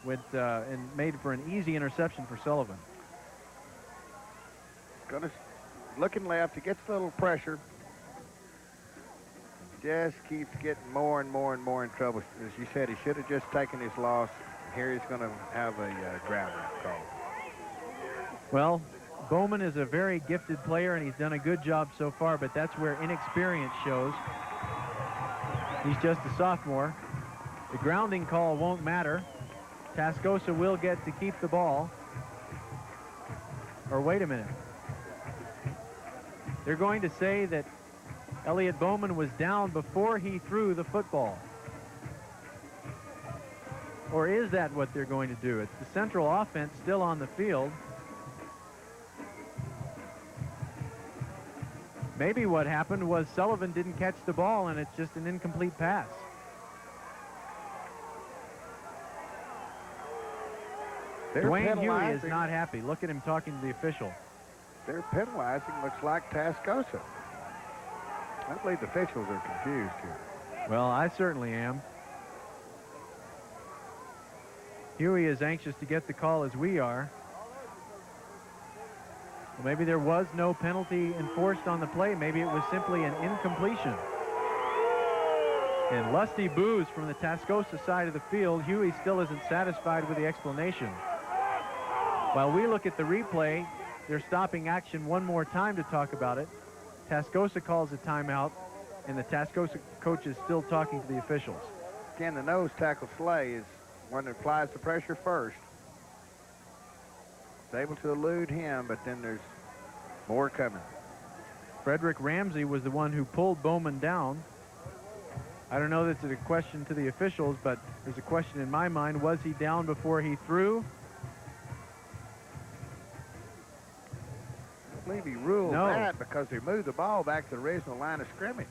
and made for an easy interception for Sullivan. Looking left, he gets a little pressure. Just keeps getting more and more and more in trouble. As you said, he should have just taken his loss. Here he's going to have a grounding call. Well, Bowman is a very gifted player, and he's done a good job so far, but that's where inexperience shows. He's just a sophomore. The grounding call won't matter. Tascosa will get to keep the ball. Or wait a minute. They're going to say that Elliot Bowman was down before he threw the football. Or is that what they're going to do? It's the Central offense still on the field. Maybe what happened was Sullivan didn't catch the ball and it's just an incomplete pass. Dwayne Huey is not happy. Look at him talking to the official. They're penalizing, looks like Tascosa. I believe the officials are confused here. Well, I certainly am. Huey is anxious to get the call as we are. Well, maybe there was no penalty enforced on the play. Maybe it was simply an incompletion. And lusty boos from the Tascosa side of the field. Huey still isn't satisfied with the explanation. While we look at the replay, they're stopping action one more time to talk about it. Tascosa calls a timeout, and the Tascosa coach is still talking to the officials. Again, the nose tackle Slay is one that applies the pressure first. It's able to elude him, but then there's more coming. Frederick Ramsey was the one who pulled Bowman down. I don't know that it's a question to the officials, but there's a question in my mind. Was he down before he threw? I believe he ruled No. that because he moved the ball back to the original line of scrimmage.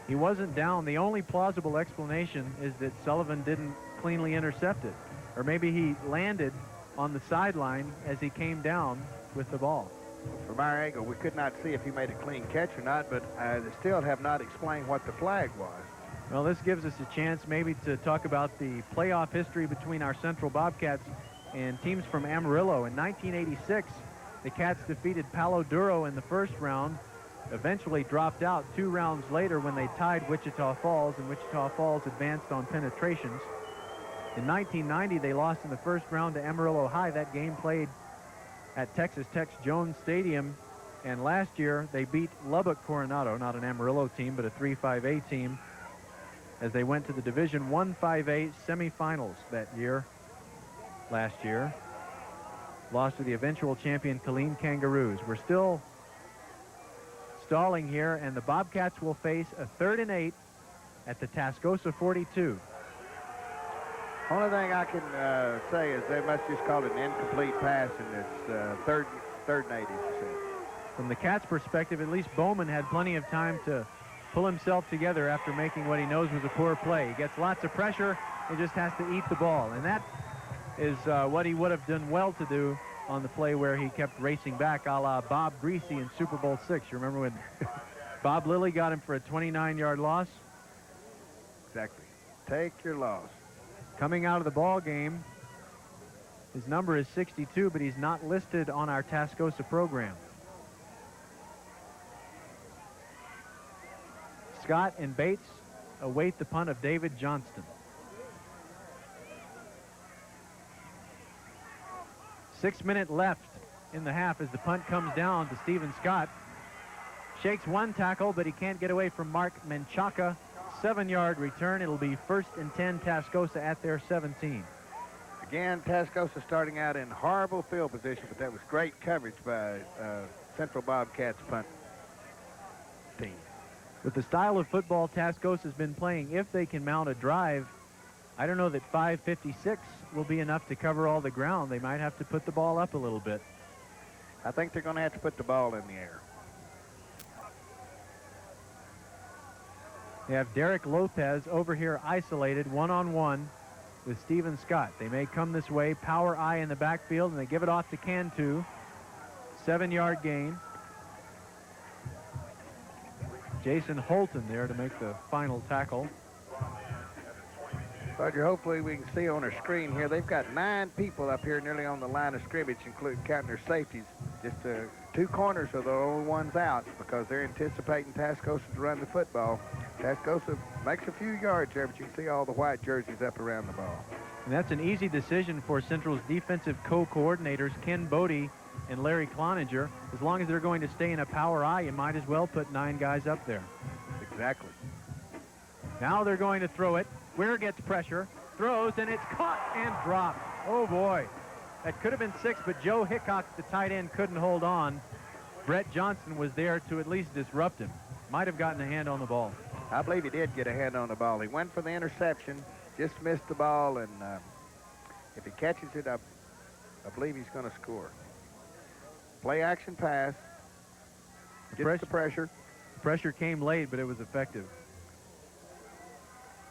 He wasn't down. The only plausible explanation is that Sullivan didn't cleanly intercept it. Or maybe he landed on the sideline as he came down with the ball. From our angle, we could not see if he made a clean catch or not, but they still have not explained what the flag was. Well, this gives us a chance maybe to talk about the playoff history between our Central Bobcats and teams from Amarillo. In 1986, the Cats defeated Palo Duro in the first round, eventually dropped out 2 rounds later when they tied Wichita Falls, and Wichita Falls advanced on penetrations. In 1990, they lost in the first round to Amarillo High. That game played at Texas Tech's Jones Stadium. And last year, they beat Lubbock Coronado, not an Amarillo team, but a 3-5A team, as they went to the Division 1-5A semifinals that year, last year. Lost to the eventual champion Killeen Kangaroos. We're still stalling here, and the Bobcats will face a 3rd and 8 at the Tascosa 42. Only thing I can say is they must just call it an incomplete pass, and it's third and 8, as you said. From the Cats' perspective, at least Bowman had plenty of time to pull himself together after making what he knows was a poor play. He gets lots of pressure. He just has to eat the ball, and that is what he would have done well to do on the play where he kept racing back, a la Bob Greasy in Super Bowl VI. You remember when Bob Lilly got him for a 29-yard loss? Exactly. Take your loss. Coming out of the ball game, his number is 62, but he's not listed on our Tascosa program. Scott and Bates await the punt of David Johnston. 6 minutes left in the half as the punt comes down to Stephen Scott. Shakes one tackle, but he can't get away from Mark Menchaca. 7-yard return. It'll be 1st and 10 Tascosa at their 17. Again, Tascosa starting out in horrible field position, but that was great coverage by Central Bobcats punt team. With the style of football Tascosa's been playing, if they can mount a drive, I don't know that 5:56 will be enough to cover all the ground. They might have to put the ball up a little bit. I think they're going to have to put the ball in the air. They have Derek Lopez over here isolated one-on-one with Stephen Scott. They may come this way, power I in the backfield, and they give it off to Cantu. 7-yard gain. Jason Holton there to make the final tackle. Roger, hopefully we can see on our screen here, they've got 9 people up here nearly on the line of scrimmage, including counting their safeties. Just 2 corners are the only ones out because they're anticipating Tascosa to run the football. Tascosa makes a few yards there, but you can see all the white jerseys up around the ball. And that's an easy decision for Central's defensive co-coordinators, Ken Bodie and Larry Cloninger. As long as they're going to stay in a power I, you might as well put 9 guys up there. Exactly. Now they're going to throw it. Ware gets pressure, throws, and it's caught and dropped. Oh, boy. That could have been 6, but Joe Hickok, the tight end, couldn't hold on. Brett Johnson was there to at least disrupt him. Might have gotten a hand on the ball. I believe he did get a hand on the ball. He went for the interception, just missed the ball, and if he catches it, I believe he's going to score. Play action pass. Gets the pressure. Pressure came late, but it was effective.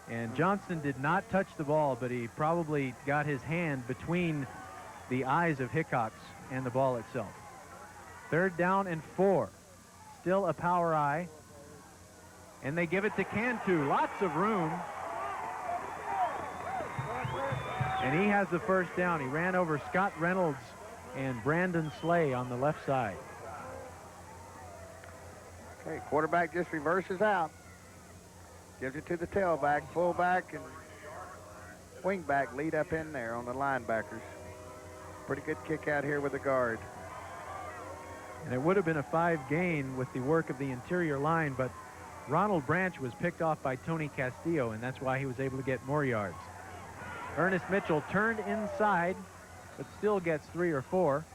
And Johnston did not touch the ball, but he probably got his hand between the eyes of Hickox and the ball itself. 3rd down and 4. Still a power I. And they give it to Cantu. Lots of room. And he has the first down. He ran over Scott Reynolds and Brandon Slay on the left side. Okay, quarterback just reverses out. Gives it to the tailback, fullback, and wingback lead up in there on the linebackers. Pretty good kick out here with the guard. And it would have been a 5 gain with the work of the interior line, but Ronald Branch was picked off by Tony Castillo, and that's why he was able to get more yards. Ernest Mitchell turned inside, but still gets 3 or 4.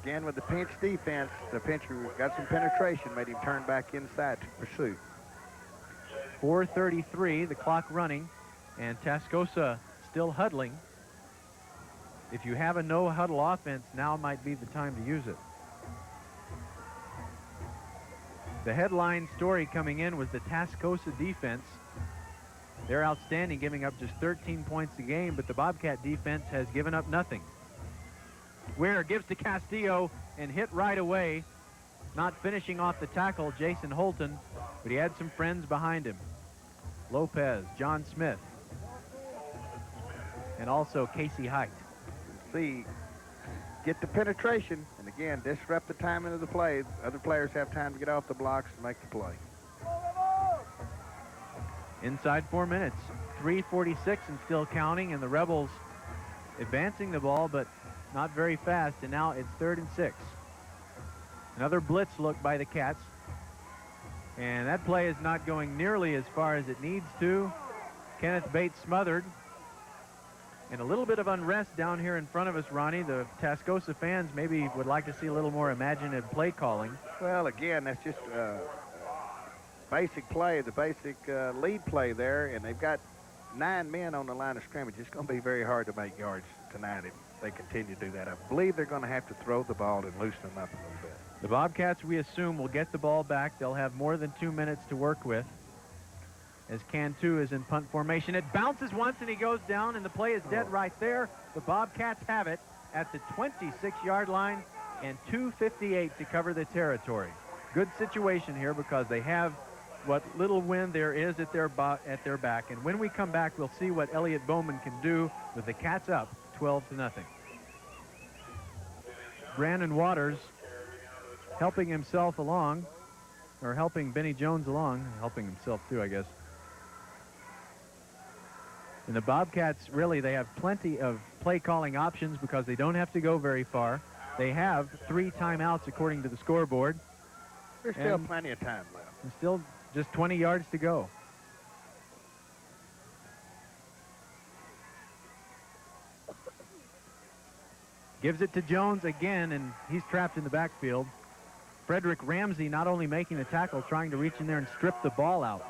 Again, with the pinch defense, the pincher got some penetration, made him turn back inside to pursue. 4:33, the clock running, and Tascosa still huddling. If you have a no-huddle offense, now might be the time to use it. The headline story coming in was the Tascosa defense. They're outstanding, giving up just 13 points a game, but the Bobcat defense has given up nothing. Ware gives to Castillo and hit right away. Not finishing off the tackle, Jason Holton, but he had some friends behind him. Lopez, John Smith, and also Casey Height. See, get the penetration, and again, disrupt the timing of the play. Other players have time to get off the blocks and make the play. Inside 4 minutes, 3:46 and still counting, and the Rebels advancing the ball, but not very fast, and now it's 3rd and 6. Another blitz look by the Cats, and that play is not going nearly as far as it needs to. Kenneth Bates smothered, and a little bit of unrest down here in front of us, Ronnie. The Tascosa fans maybe would like to see a little more imaginative play calling. Well, again, that's just basic play, the basic lead play there, and they've got 9 men on the line of scrimmage. It's going to be very hard to make yards tonight if they continue to do that. I believe they're going to have to throw the ball and loosen them up a little bit. The Bobcats, we assume, will get the ball back. They'll have more than 2 minutes to work with, as Cantu is in punt formation. It bounces once and he goes down, and the play is dead right there. The Bobcats have it at the 26-yard line, and 2:58 to cover the territory. Good situation here because they have what little wind there is at their back. And when we come back, we'll see what Elliot Bowman can do with the Cats up 12-0. Brandon Waters helping himself along, or helping Benny Jones along, helping himself too, I guess. And the Bobcats, really, they have plenty of play calling options because they don't have to go very far. They have 3 timeouts according to the scoreboard. There's still plenty of time left. There's still just 20 yards to go. Gives it to Jones again, and he's trapped in the backfield. Frederick Ramsey not only making the tackle, trying to reach in there and strip the ball out.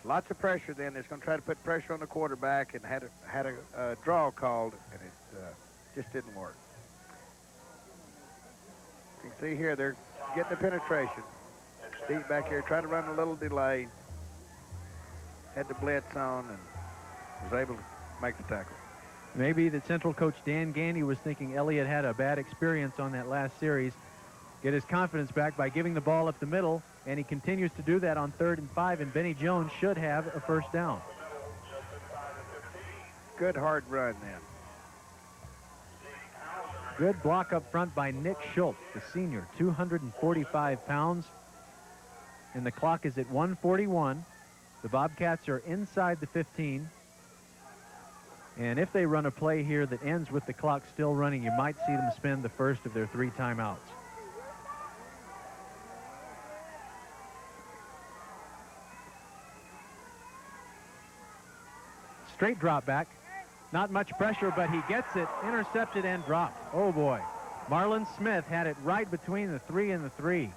Lots of pressure then. It's going to try to put pressure on the quarterback, and had a draw called, and it just didn't work. You can see here they're getting the penetration. Steve back here trying to run a little delay. Had the blitz on and was able to make the tackle. Maybe the Central coach Dan Gandy was thinking Elliott had a bad experience on that last series. Get his confidence back by giving the ball up the middle, and he continues to do that on 3rd and 5, and Benny Jones should have a first down. Good hard run then. Good block up front by Nick Schultz, the senior, 245 pounds. And the clock is at 1:41. The Bobcats are inside the 15. And if they run a play here that ends with the clock still running, you might see them spend the first of their 3 timeouts. Straight drop back. Not much pressure, but he gets it, intercepted, and dropped. Oh, boy. Marlon Smith had it right between the 3 and the 3.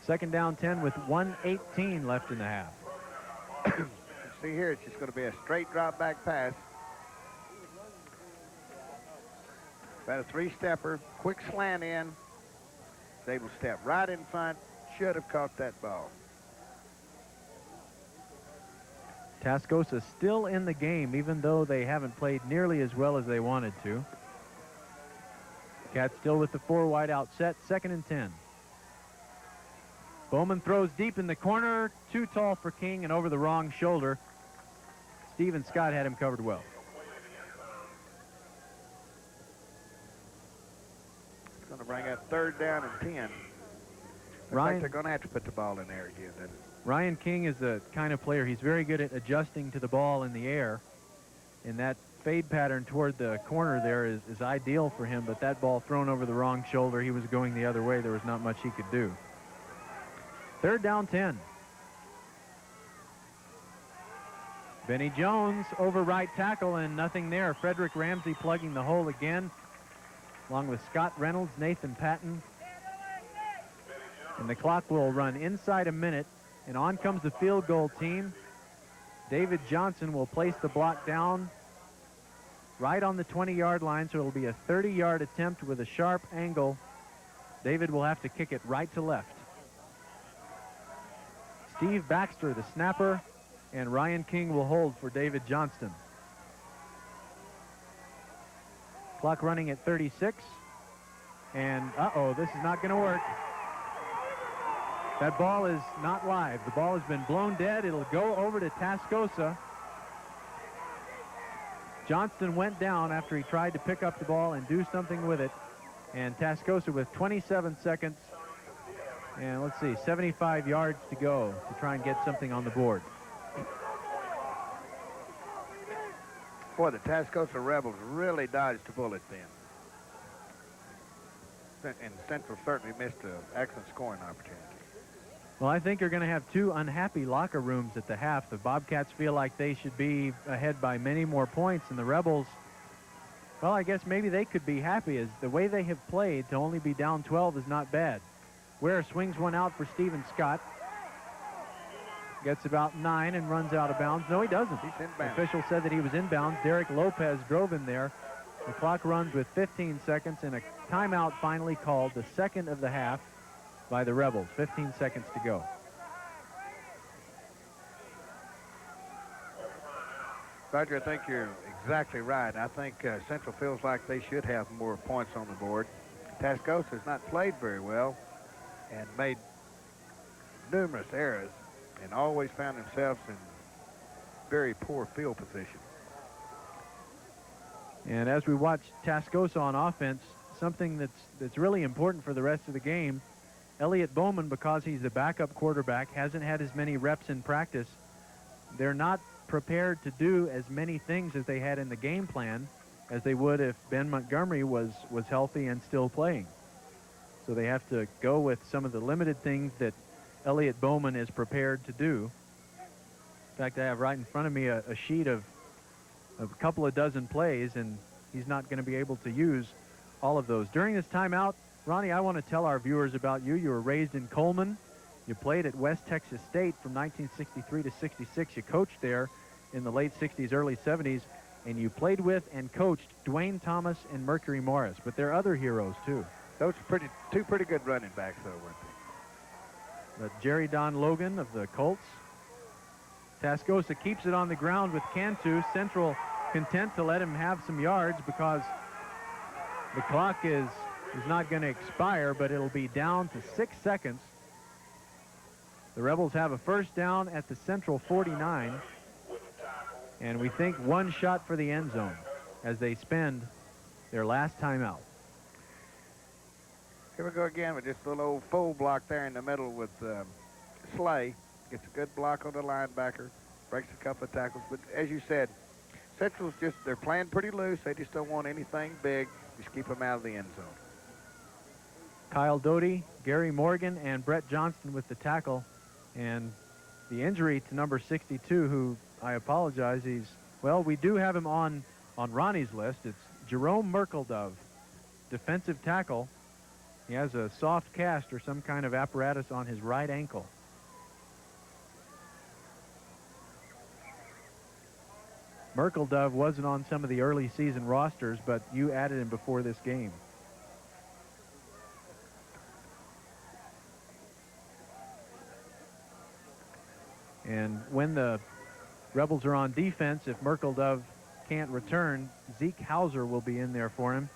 2nd down 10 with 1:18 left in the half. See here, it's just going to be a straight drop back pass. About a 3-stepper, quick slant in. He's able to step right in front. Should have caught that ball. Tascosa still in the game, even though they haven't played nearly as well as they wanted to. Cats still with the 4 wide out set, 2nd and 10. Bowman throws deep in the corner, too tall for King and over the wrong shoulder. Stephen Scott had him covered well. It's going to bring up 3rd down and 10. I think they're going to have to put the ball in there again. Ryan King is the kind of player, he's very good at adjusting to the ball in the air. And that fade pattern toward the corner there is ideal for him, but that ball thrown over the wrong shoulder, he was going the other way. There was not much he could do. Third down 10. Benny Jones over right tackle and nothing there. Frederick Ramsey plugging the hole again, along with Scott Reynolds, Nathan Patton. And the clock will run inside a minute, and on comes the field goal team. David Johnson will place the block down right on the 20-yard line, so it'll be a 30-yard attempt with a sharp angle. David will have to kick it right to left. Steve Baxter, the snapper, and Ryan King will hold for David Johnston. Clock running at 36. And, this is not going to work. That ball is not live. The ball has been blown dead. It'll go over to Tascosa. Johnston went down after he tried to pick up the ball and do something with it. And Tascosa with 27 seconds and, let's see, 75 yards to go to try and get something on the board. Boy, the Tascosa Rebels really dodged a bullet then. And Central certainly missed an excellent scoring opportunity. Well, I think you're going to have two unhappy locker rooms at the half. The Bobcats feel like they should be ahead by many more points, and the Rebels, well, I guess maybe they could be happy, as the way they have played to only be down 12 is not bad. Ware swings one out for Stephen Scott. Gets about 9 and runs out of bounds. No, he doesn't. He's inbounds. The official said that he was inbounds. Derek Lopez drove him there. The clock runs with 15 seconds, and a timeout finally called, the second of the half, by the Rebels. 15 seconds to go. Roger, I think you're exactly right. I think Central feels like they should have more points on the board. Tascosa has not played very well and made numerous errors and always found themselves in very poor field position. And as we watch Tascosa on offense, something that's really important for the rest of the game, Elliott Bowman, because he's the backup quarterback, hasn't had as many reps in practice. They're not prepared to do as many things as they had in the game plan as they would if Ben Montgomery was healthy and still playing. So they have to go with some of the limited things that Elliott Bowman is prepared to do. In fact, I have right in front of me a sheet of a couple of dozen plays, and he's not going to be able to use all of those. During this timeout, Ronnie, I want to tell our viewers about you. You were raised in Coleman. You played at West Texas State from 1963 to 66. You coached there in the late 60s, early 70s, and you played with and coached Dwayne Thomas and Mercury Morris. But there are other heroes, too. Those are two pretty good running backs, though, weren't they? But Jerry Don Logan of the Colts. Tascosa keeps it on the ground with Cantu. Central content to let him have some yards because the clock is not going to expire, but it'll be down to 6 seconds. The Rebels have a first down at the Central 49, and we think one shot for the end zone as they spend their last timeout. Here we go again with just a little old full block there in the middle with Slay. Gets a good block on the linebacker, breaks a couple of tackles. But as you said, Central's they're playing pretty loose. They just don't want anything big. Just keep them out of the end zone. Kyle Doty, Gary Morgan, and Brett Johnston with the tackle. And the injury to number 62, who, I apologize, we do have him on Ronnie's list. It's Jerome Merkeldove, defensive tackle. He has a soft cast or some kind of apparatus on his right ankle. Merkeldove wasn't on some of the early season rosters, but you added him before this game. And when the Rebels are on defense, if Merkeldove can't return, Zeke Hauser will be in there for him.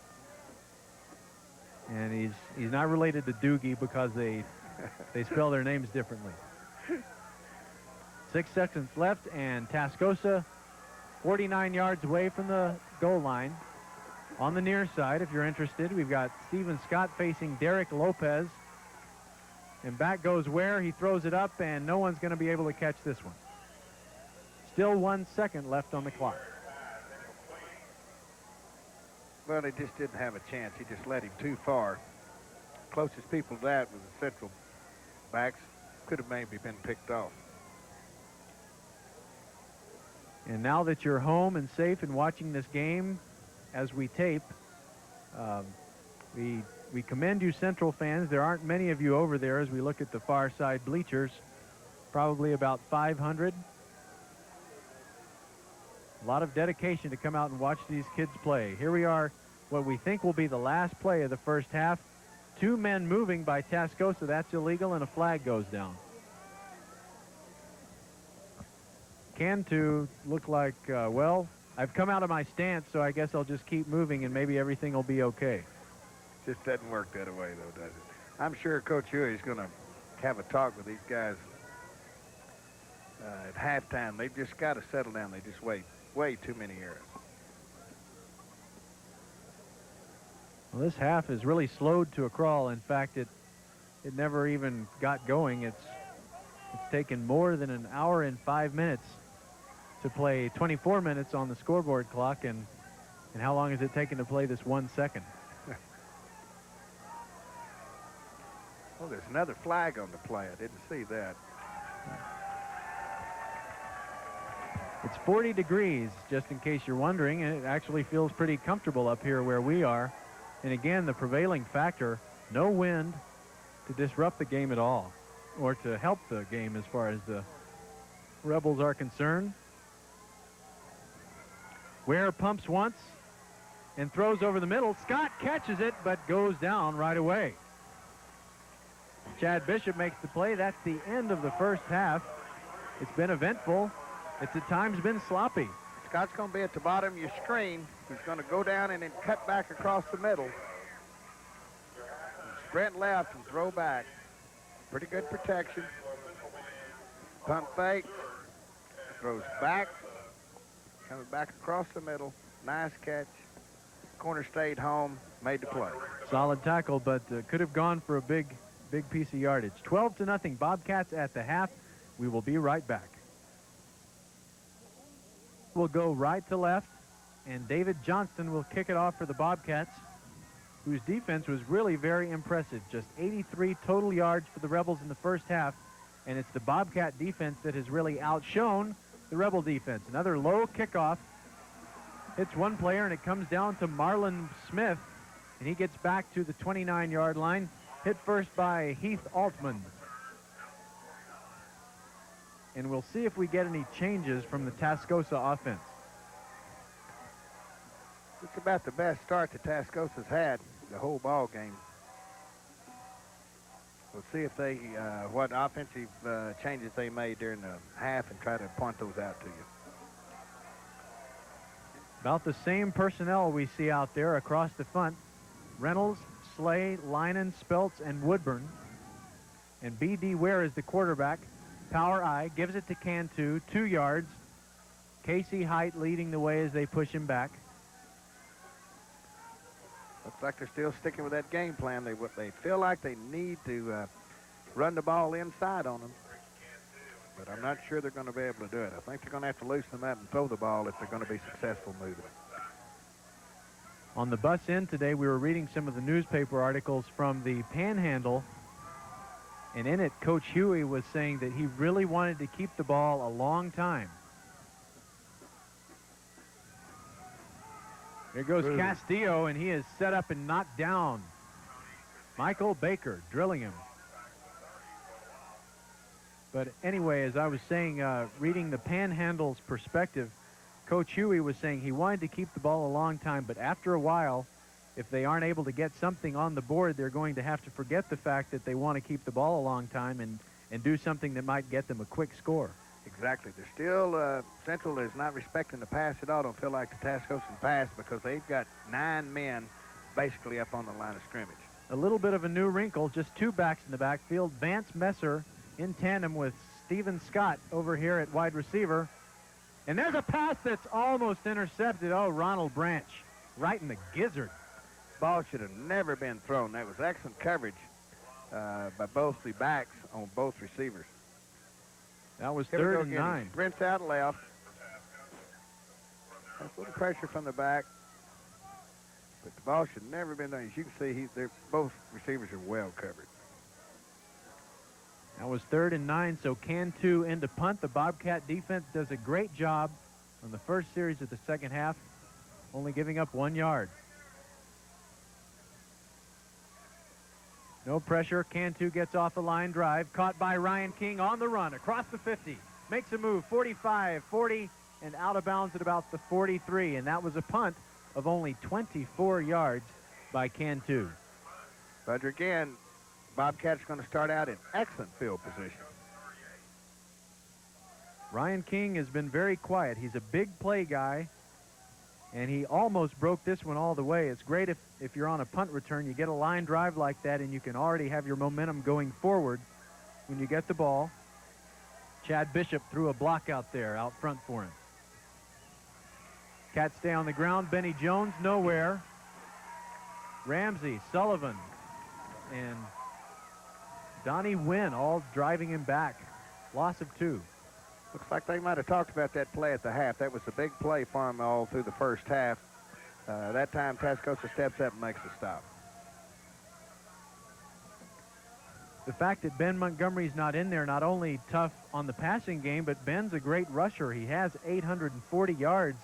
And he's not related to Doogie because they spell their names differently. 6 seconds left, and Tascosa 49 yards away from the goal line. On the near side, if you're interested, we've got Stephen Scott facing Derek Lopez. And back goes Ware. He throws it up, and no one's going to be able to catch this one. Still 1 second left on the clock. Well, he just didn't have a chance. He just led him too far. Closest people to that was the Central backs, could have maybe been picked off. And now that you're home and safe and watching this game as we tape, we commend you Central fans. There aren't many of you over there as we look at the far side bleachers. Probably about 500. A lot of dedication to come out and watch these kids play. Here we are, what we think will be the last play of the first half. 2 men moving by Tascosa. That's illegal, and a flag goes down. Cantu look like, well, I've come out of my stance, so I guess I'll just keep moving and maybe everything will be okay. Just doesn't work that way, though, does it? I'm sure Coach Huey's going to have a talk with these guys at halftime. They've just got to settle down. They just way too many errors. Well, this half is really slowed to a crawl. In fact, it never even got going. It's taken more than an hour and 5 minutes to play 24 minutes on the scoreboard clock, and how long has it taken to play this 1 second? Oh, there's another flag on the play. I didn't see that. It's 40 degrees, just in case you're wondering, and it actually feels pretty comfortable up here where we are. And again, the prevailing factor, no wind to disrupt the game at all, or to help the game as far as the Rebels are concerned. Ware pumps once and throws over the middle. Scott catches it, but goes down right away. Chad Bishop makes the play. That's the end of the first half. It's been eventful. It's at times been sloppy. Scott's going to be at the bottom of your screen. He's going to go down and then cut back across the middle. Sprint left and throw back. Pretty good protection. Pump fake. Throws back. Coming back across the middle. Nice catch. Corner stayed home. Made the play. Solid tackle, but could have gone for a big piece of yardage. 12-0 Bobcats at the half. We will be right back. We'll go right to left, and David Johnston will kick it off for the Bobcats, whose defense was really very impressive. Just 83 total yards for the Rebels in the first half, and it's the Bobcat defense that has really outshone the Rebel defense. Another low kickoff. Hits one player, and it comes down to Marlon Smith, and he gets back to the 29-yard line. Hit first by Heath Altman. And we'll see if we get any changes from the Tascosa offense. It's about the best start that Tascosa's had the whole ball game. We'll see if they, what offensive changes they made during the half and try to point those out to you. About the same personnel we see out there across the front. Reynolds, Slay, Linen, Speltz, and Woodburn. And B.D. Ware is the quarterback. Power I gives it to Cantu, 2 yards. Casey Height leading the way as they push him back. Looks like they're still sticking with that game plan. They feel like they need to run the ball inside on them. But I'm not sure they're going to be able to do it. I think they're going to have to loosen them up and throw the ball if they're going to be successful moving. On the bus in today, we were reading some of the newspaper articles from the Panhandle. And in it, Coach Huey was saying that he really wanted to keep the ball a long time. There goes Castillo, and he is set up and knocked down. Michael Baker drilling him. But anyway, as I was saying, reading the Panhandle's perspective, Coach Huey was saying he wanted to keep the ball a long time, but after a while, if they aren't able to get something on the board, they're going to have to forget the fact that they want to keep the ball a long time and do something that might get them a quick score. Exactly. They're still, Central is not respecting the pass at all. Don't feel like the Tascosan pass because they've got 9 men basically up on the line of scrimmage. A little bit of a new wrinkle, just 2 backs in the backfield. Vance Messer in tandem with Steven Scott over here at wide receiver. And there's a pass that's almost intercepted. Oh, Ronald Branch right in the gizzard. Ball should have never been thrown. That was excellent coverage by both the backs on both receivers. That was Here 3rd and 9. Sprints out left. That's a little pressure from the back. But the ball should never been done. As you can see, both receivers are well covered. That was 3rd and 9, so Cantu into punt. The Bobcat defense does a great job on the first series of the second half, only giving up 1 yard. No pressure. Cantu gets off the line drive. Caught by Ryan King on the run across the 50. Makes a move, 45, 40, and out of bounds at about the 43. And that was a punt of only 24 yards by Cantu. But again, Bobcats going to start out in excellent field position. Ryan King has been very quiet. He's a big play guy, and he almost broke this one all the way. It's great if you're on a punt return, you get a line drive like that, and you can already have your momentum going forward when you get the ball. Chad Bishop threw a block out there, out front for him. Cats stay on the ground. Benny Jones nowhere. Ramsey, Sullivan, and Donnie Wynn all driving him back. Loss of 2. Looks like they might have talked about that play at the half. That was a big play for him all through the first half. That time, Tascosa steps up and makes the stop. The fact that Ben Montgomery's not in there, not only tough on the passing game, but Ben's a great rusher. He has 840 yards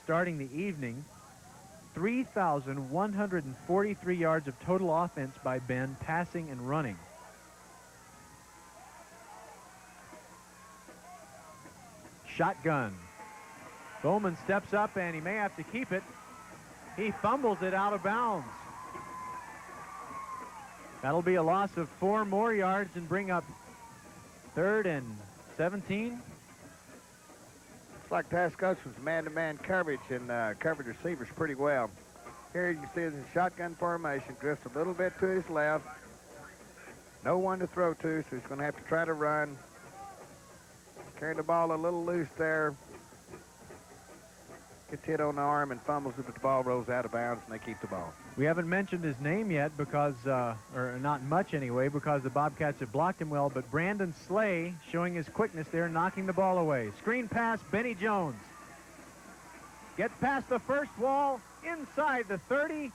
starting the evening. 3,143 yards of total offense by Ben, passing and running. Shotgun. Bowman steps up, and he may have to keep it. He fumbles it out of bounds. That'll be a loss of 4 more yards and bring up 3rd and 17. Looks like Tascosa's man-to-man coverage and covered receivers pretty well. Here you can see the shotgun formation, just a little bit to his left. No one to throw to, so he's going to have to try to run. Carrying the ball a little loose there. Gets hit on the arm and fumbles it, but the ball rolls out of bounds, and they keep the ball. We haven't mentioned his name yet because, or not much anyway, because the Bobcats have blocked him well, but Brandon Slay showing his quickness there, knocking the ball away. Screen pass, Benny Jones. Gets past the first wall, inside the 30.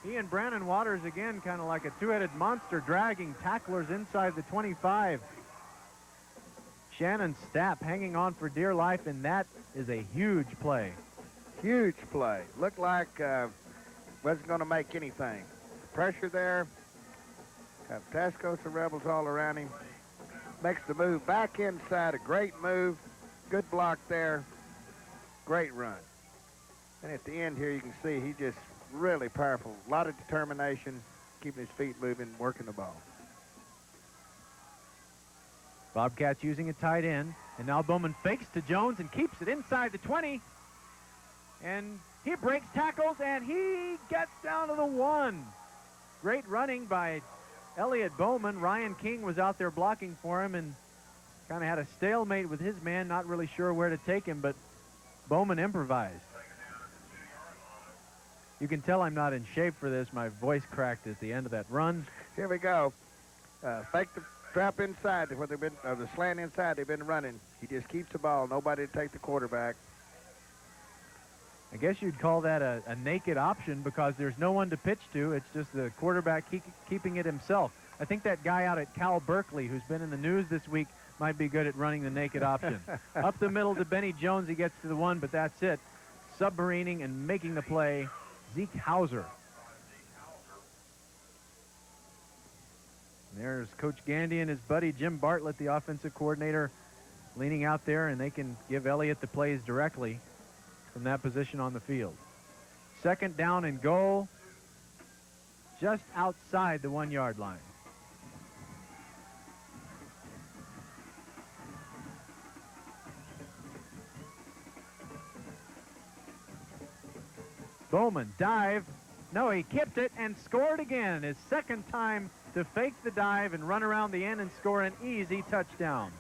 He and Brandon Waters, again, kind of like a two-headed monster, dragging tacklers inside the 25. Shannon Stapp hanging on for dear life, and that is a huge play. Huge play. Looked like wasn't going to make anything. Pressure there. Got Tascosa Rebels all around him. Makes the move back inside. A great move. Good block there. Great run. And at the end here, you can see he just really powerful. A lot of determination, keeping his feet moving, working the ball. Bobcats using a tight end, and now Bowman fakes to Jones and keeps it inside the 20. And he breaks tackles, and he gets down to the 1. Great running by Elliott Bowman. Ryan King was out there blocking for him and kind of had a stalemate with his man, not really sure where to take him, but Bowman improvised. You can tell I'm not in shape for this. My voice cracked at the end of that run. Here we go. Fake the trap inside, where they've been, the slant inside they've been running. He just keeps the ball. Nobody to take the quarterback. I guess you'd call that a naked option because there's no one to pitch to. It's just the quarterback keeping it himself. I think that guy out at Cal Berkeley who's been in the news this week might be good at running the naked option. Up the middle to Benny Jones. He gets to the 1, but that's it. Submarining and making the play, Zeke Hauser. And there's Coach Gandy and his buddy Jim Bartlett, the offensive coordinator, leaning out there, and they can give Elliott the plays directly from that position on the field. 2nd down and goal, just outside the 1-yard line. Bowman dive. No, he kept it and scored again. His 2nd time to fake the dive and run around the end and score an easy touchdown.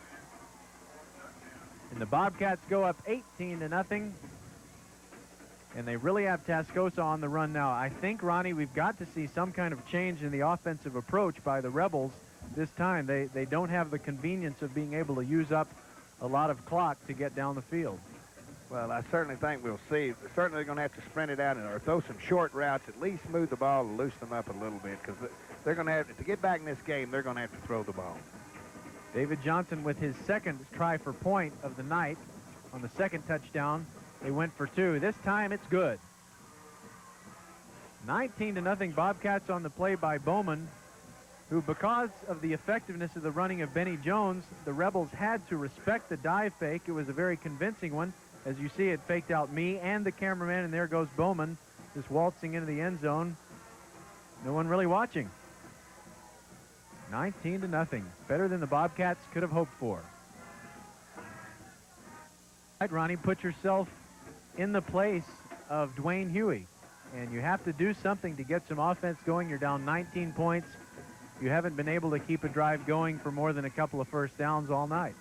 And the Bobcats go up 18-0. And they really have Tascosa on the run now. I think, Ronnie, we've got to see some kind of change in the offensive approach by the Rebels this time. They don't have the convenience of being able to use up a lot of clock to get down the field. Well, I certainly think we'll see. Certainly they're going to have to sprint it out or throw some short routes, at least move the ball and loosen them up a little bit, because they're going to have to get back in this game. They're going to have to throw the ball. David Johnson with his second try for point of the night. On the second touchdown, they went for 2. This time it's good. 19-0 Bobcats on the play by Bowman, who, because of the effectiveness of the running of Benny Jones, the Rebels had to respect the dive fake. It was a very convincing one. As you see, it faked out me and the cameraman, and there goes Bowman, just waltzing into the end zone. No one really watching. 19-0. Better than the Bobcats could have hoped for. All right, Ronnie, put yourself in the place of Dwayne Huey, and you have to do something to get some offense going. You're down 19 points. You haven't been able to keep a drive going for more than a couple of first downs all night.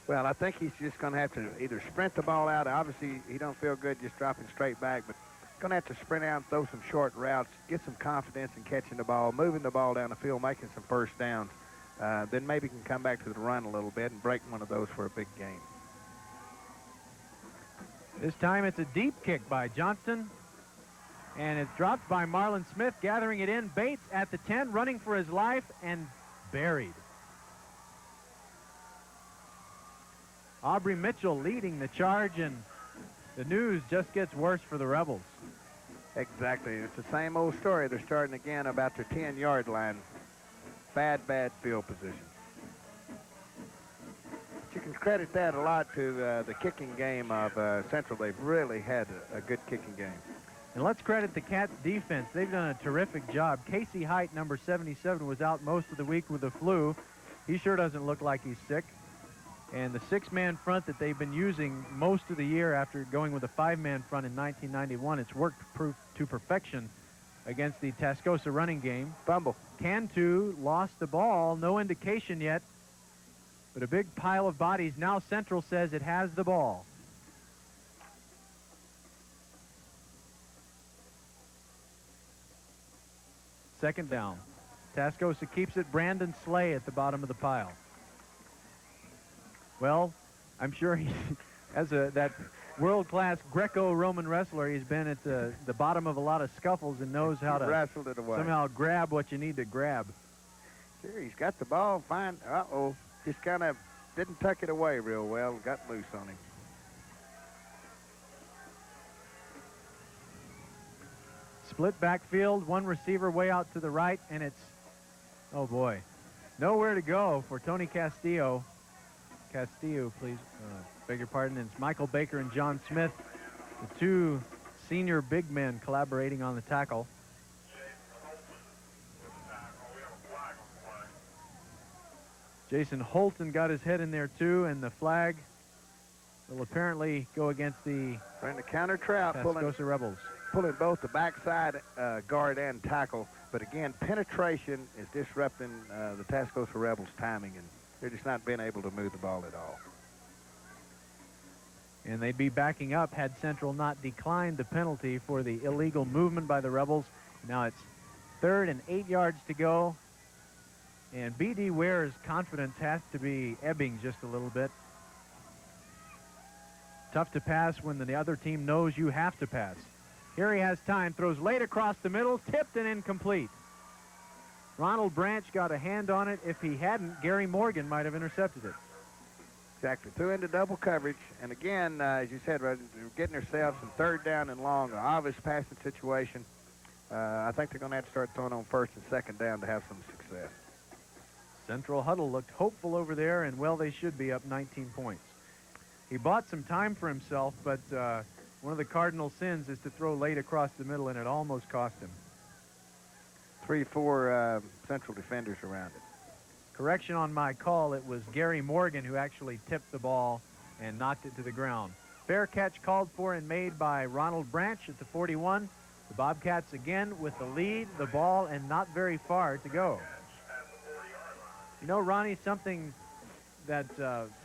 Well, I think he's just going to have to either sprint the ball out. Obviously, he don't feel good just dropping straight back, but going to have to sprint out and throw some short routes, get some confidence in catching the ball, moving the ball down the field, making some first downs. Then maybe can come back to the run a little bit and break one of those for a big game. This time it's a deep kick by Johnston, and it's dropped by Marlon Smith, gathering it in. Bates at the 10, running for his life, and buried. Aubrey Mitchell leading the charge, and the news just gets worse for the Rebels. Exactly. It's the same old story. They're starting again about their 10-yard line. Bad field position. But you can credit that a lot to the kicking game of Central. They've really had a good kicking game. And let's credit the Cats defense. They've done a terrific job. Casey Height, number 77, was out most of the week with the flu. He sure doesn't look like he's sick. And the 6-man front that they've been using most of the year after going with a 5-man front in 1991, it's worked to perfection against the Tascosa running game. Fumble. Cantu lost the ball. No indication yet, but a big pile of bodies. Now Central says it has the ball. Second down. Tascosa keeps it. Brandon Slay at the bottom of the pile. Well, I'm sure he, as that world-class Greco-Roman wrestler, he's been at the bottom of a lot of scuffles and knows how to wrestled it away. Somehow grab what you need to grab. Sure, he's got the ball fine. Uh-oh. Just kind of didn't tuck it away real well. Got loose on him. Split backfield, one receiver way out to the right, and it's, oh boy, nowhere to go for Tony Castillo. Castillo, please, beg your pardon. It's Michael Baker and John Smith, the two senior big men collaborating on the tackle. Jason Holton got his head in there too, and the flag will apparently go against the Trying to counter Trout, Tascosa Rebels. Pulling both the backside guard and tackle. But again, penetration is disrupting the Tascosa Rebels' timing, and they're just not being able to move the ball at all. And they'd be backing up had Central not declined the penalty for the illegal movement by the Rebels. Now it's 3rd and 8 yards to go. And B.D. Ware's confidence has to be ebbing just a little bit. Tough to pass when the other team knows you have to pass. Here he has time, throws late across the middle, tipped and incomplete. Ronald Branch got a hand on it. If he hadn't, Gary Morgan might have intercepted it. Exactly. Threw into double coverage. And again, as you said, they're getting themselves in 3rd down and long, an obvious passing situation. I think they're going to have to start throwing on 1st and 2nd down to have some success. Central Huddle looked hopeful over there, and, well, they should be up 19 points. He bought some time for himself, but one of the cardinal sins is to throw late across the middle, and it almost cost him. 3-4 Central defenders around it. Correction on my call, it was Gary Morgan who actually tipped the ball and knocked it to the ground. Fair catch called for and made by Ronald Branch at the 41. The Bobcats again with the lead, the ball, and not very far to go. You know, Ronnie, something that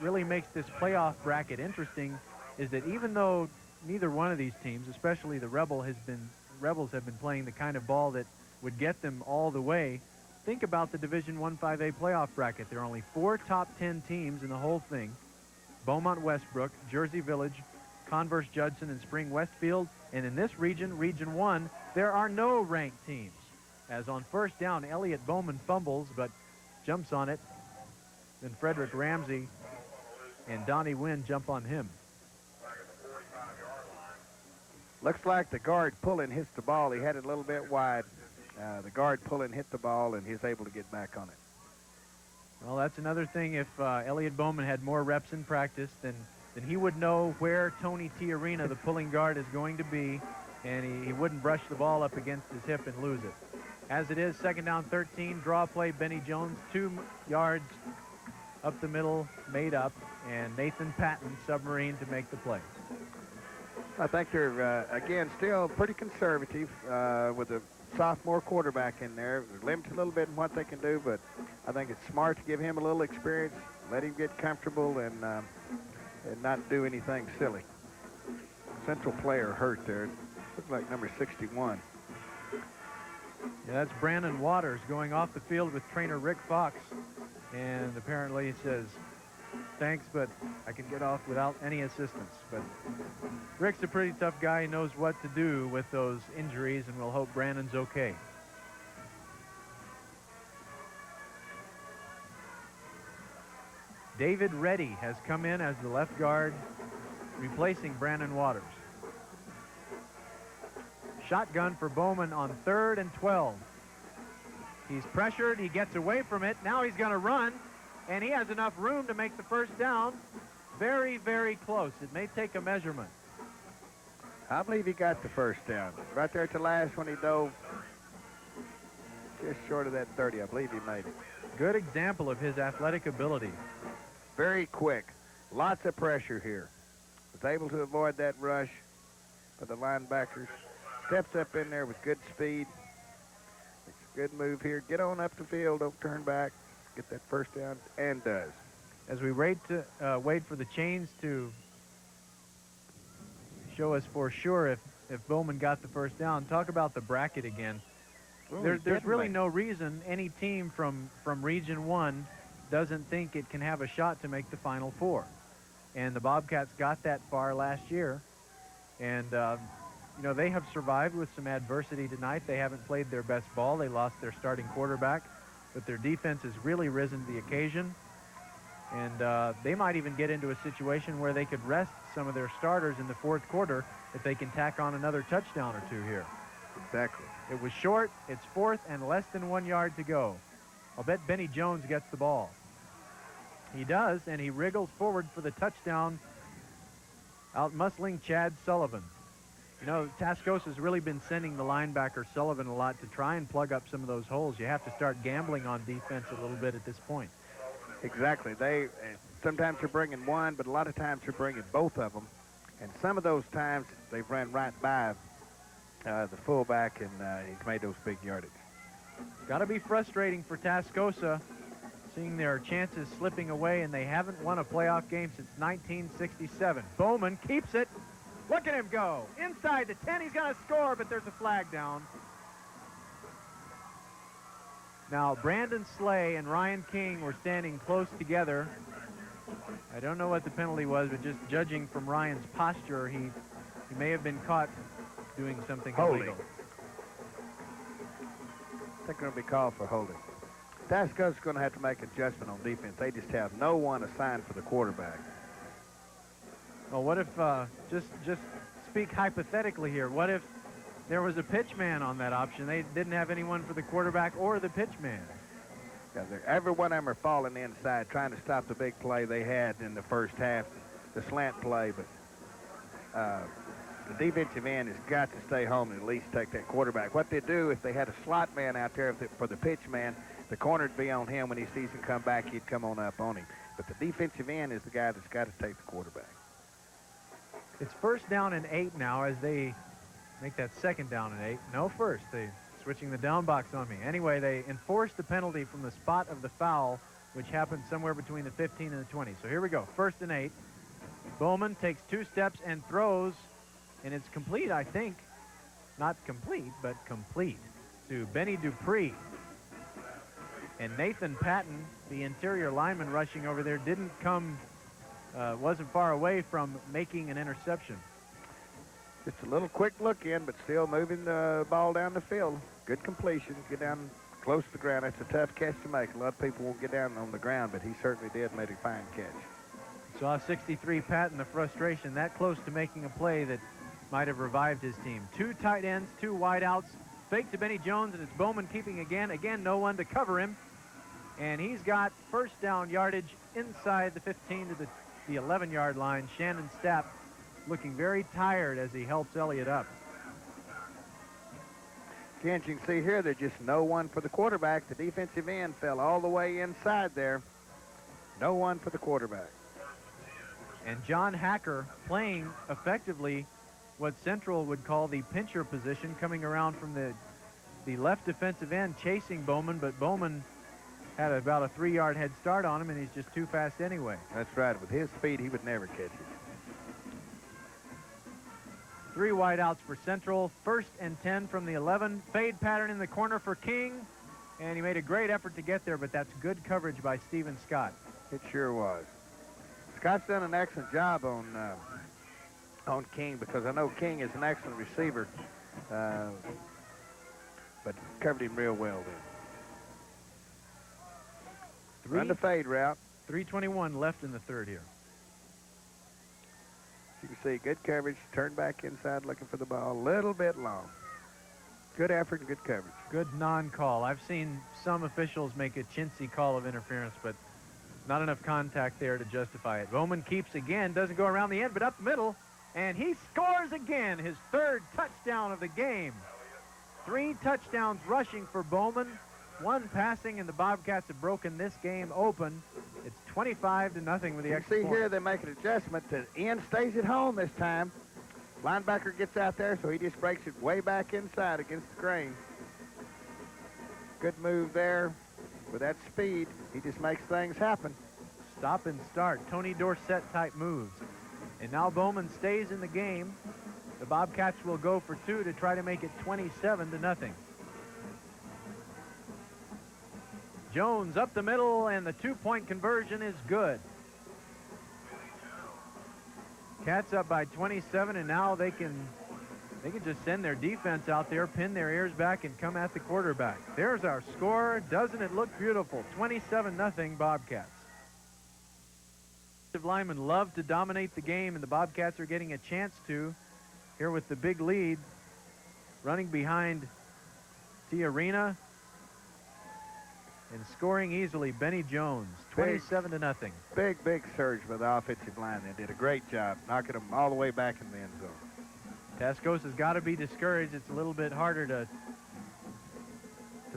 really makes this playoff bracket interesting is that even though neither one of these teams, especially the Rebels, have been playing the kind of ball that would get them all the way, think about the Division I 5A playoff bracket. There are only 4 top 10 teams in the whole thing. Beaumont Westbrook, Jersey Village, Converse Judson, and Spring Westfield. And in this region, Region 1, there are no ranked teams. As on 1st down, Elliott Bowman fumbles, but jumps on it. Then Frederick Ramsey and Donnie Wynn jump on him. Looks like the guard pulling hits the ball. He had it a little bit wide. The guard pulling hit the ball, and he's able to get back on it. Well, that's another thing. If Elliot Bowman had more reps in practice, then he would know where Tony Tiarina, the pulling guard, is going to be, and he wouldn't brush the ball up against his hip and lose it. As it is, second down 13, draw play, Benny Jones, 2 yards up the middle, made up, and Nathan Patton, submarine, to make the play. I think they're, again, still pretty conservative with a sophomore quarterback in there. They're limited a little bit in what they can do, but I think it's smart to give him a little experience, let him get comfortable, and not do anything silly. Central player hurt there. Looks like number 61. Yeah, that's Brandon Waters going off the field with trainer Rick Fox, and apparently he says, thanks, but I can get off without any assistance. But Rick's a pretty tough guy. He knows what to do with those injuries, and we'll hope Brandon's okay. David Reddy has come in as the left guard, replacing Brandon Waters. Shotgun for Bowman on 3rd and 12. He's pressured. He gets away from it. Now he's going to run, and he has enough room to make the first down. Very, very close. It may take a measurement. I believe he got the first down. Right there at the last one, he dove just short of that 30. I believe he made it. Good example of his athletic ability. Very quick. Lots of pressure here. Was able to avoid that rush for the linebackers. Steps up in there with good speed. Makes a good move here. Get on up the field. Don't turn back. Get that first down, and does. As we wait for the chains to show us for sure if Bowman got the first down, talk about the bracket again. Ooh, There's really no reason any team from Region 1 doesn't think it can have a shot to make the Final Four. And the Bobcats got that far last year. And, you know, they have survived with some adversity tonight. They haven't played their best ball. They lost their starting quarterback. But their defense has really risen to the occasion. And they might even get into a situation where they could rest some of their starters in the 4th quarter if they can tack on another touchdown or 2 here. Exactly. It was short. It's 4th and less than 1 yard to go. I'll bet Benny Jones gets the ball. He does, and he wriggles forward for the touchdown, out-muscling Chad Sullivan. You know, Tascosa's really been sending the linebacker Sullivan a lot to try and plug up some of those holes. You have to start gambling on defense a little bit at this point. Exactly. They sometimes they're bringing one, but a lot of times they're bringing both of them. And some of those times they've run right by the fullback, and he's made those big yardage. Got to be frustrating for Tascosa, seeing their chances slipping away, and they haven't won a playoff game since 1967. Bowman keeps it. Look at him go. Inside the 10, he's going to score, but there's a flag down. Now, Brandon Slay and Ryan King were standing close together. I don't know what the penalty was, but just judging from Ryan's posture, he may have been caught doing something illegal. I think they're going to be called for holding. Tascosa's going to have to make adjustment on defense. They just have no one assigned for the quarterback. Well, what if, just speak hypothetically here, what if there was a pitch man on that option? They didn't have anyone for the quarterback or the pitch man. Yeah, every one of them are falling inside, trying to stop the big play they had in the first half, the slant play. But the defensive end has got to stay home and at least take that quarterback. What they do, if they had a slot man out there for the pitch man, the corner would be on him. When he sees him come back, he'd come on up on him. But the defensive end is the guy that's got to take the quarterback. It's 1st down and 8 now as they make that 2nd down and 8. No, first. They're switching the down box on me. Anyway, they enforced the penalty from the spot of the foul, which happened somewhere between the 15 and the 20. So here we go. 1st and 8. Bowman takes 2 steps and throws, and it's complete, I think. Not complete, but complete to Benny Dupree. And Nathan Patton, the interior lineman rushing over there, wasn't far away from making an interception. Just a little quick look in, but still moving the ball down the field. Good completion. Get down close to the ground. That's a tough catch to make. A lot of people won't get down on the ground, but he certainly did make a fine catch. Saw 63 Pat in the frustration that close to making a play that might have revived his team. 2 tight ends, 2 wideouts. Fake to Benny Jones, and it's Bowman keeping again. Again, no one to cover him. And he's got first down yardage inside the 15 to the 11-yard line. Shannon Stapp looking very tired as he helps Elliott up. Again, you can see here there's just no one for the quarterback. The defensive end fell all the way inside there. No one for the quarterback. And John Hacker playing effectively what Central would call the pincher position, coming around from the left defensive end chasing Bowman, but Bowman had about a 3-yard head start on him, and he's just too fast anyway. That's right. With his speed, he would never catch it. 3 wideouts for Central. 1st and 10 from the 11. Fade pattern in the corner for King, and he made a great effort to get there, but that's good coverage by Stephen Scott. It sure was. Scott's done an excellent job on King, because I know King is an excellent receiver, but covered him real well there. Run the fade route. 3:21 left in the third here. You can see good coverage, turn back inside looking for the ball, a little bit long. Good effort and good coverage. Good non-call. I've seen some officials make a chintzy call of interference, but not enough contact there to justify it. Bowman keeps again, doesn't go around the end, but up the middle, and he scores again, his 3rd touchdown of the game. 3 touchdowns rushing for Bowman, 1 passing, and the Bobcats have broken this game open. It's 25-0 with the extra See point. here, they make an adjustment. The end stays at home this time. Linebacker gets out there, so he just breaks it way back inside against the grain. Good move there. With that speed, he just makes things happen. Stop and start, Tony Dorsett type moves. And now Bowman stays in the game. The Bobcats will go for 2 to try to make it 27-0. Jones up the middle, and the 2-point conversion is good. Cats up by 27, and now they can just send their defense out there, pin their ears back, and come at the quarterback. There's our score. Doesn't it look beautiful? 27-0 Bobcats. Linemen love to dominate the game, and the Bobcats are getting a chance to here with the big lead. Running behind Tiarina and scoring easily, Benny Jones, 27-0. Big surge by the offensive line. They did a great job knocking them all the way back in the end zone. Tascosa's got to be discouraged. It's a little bit harder to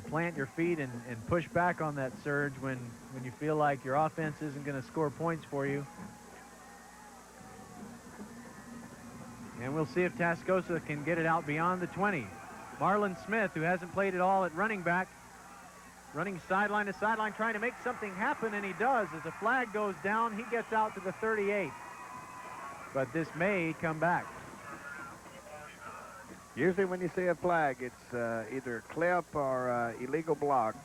plant your feet and push back on that surge when you feel like your offense isn't going to score points for you. And we'll see if Tascosa can get it out beyond the 20. Marlon Smith, who hasn't played at all at running back, running sideline to sideline, trying to make something happen, and he does. As a flag goes down, he gets out to the 38. But this may come back. Usually when you see a flag, it's either a clip or illegal block.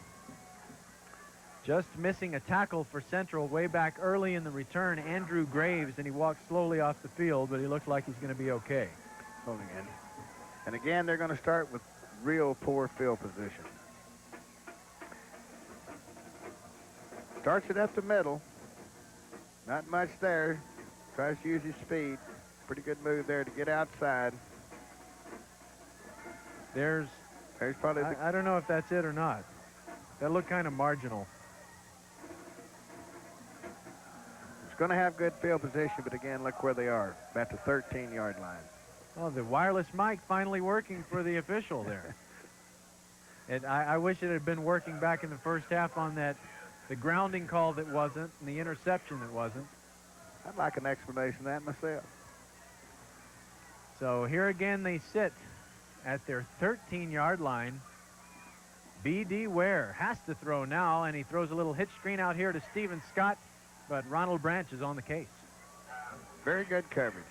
Just missing a tackle for Central way back early in the return, Andrew Graves, and he walked slowly off the field, but he looks like he's going to be okay. Holding in. And again, they're going to start with real poor field position. Starts it up the middle. Not much there. Tries to use his speed. Pretty good move there to get outside. There's probably I don't know if that's it or not. That looked kind of marginal. It's going to have good field position, but again, look where they are, at the 13-yard line. Oh, the wireless mic finally working for the official there. And I wish it had been working back in the first half on the grounding call that wasn't, and the interception that wasn't. I'd like an explanation of that myself. So here again they sit at their 13-yard line. B.D. Ware has to throw now, and he throws a little hitch screen out here to Stephen Scott, but Ronald Branch is on the case. Very good coverage.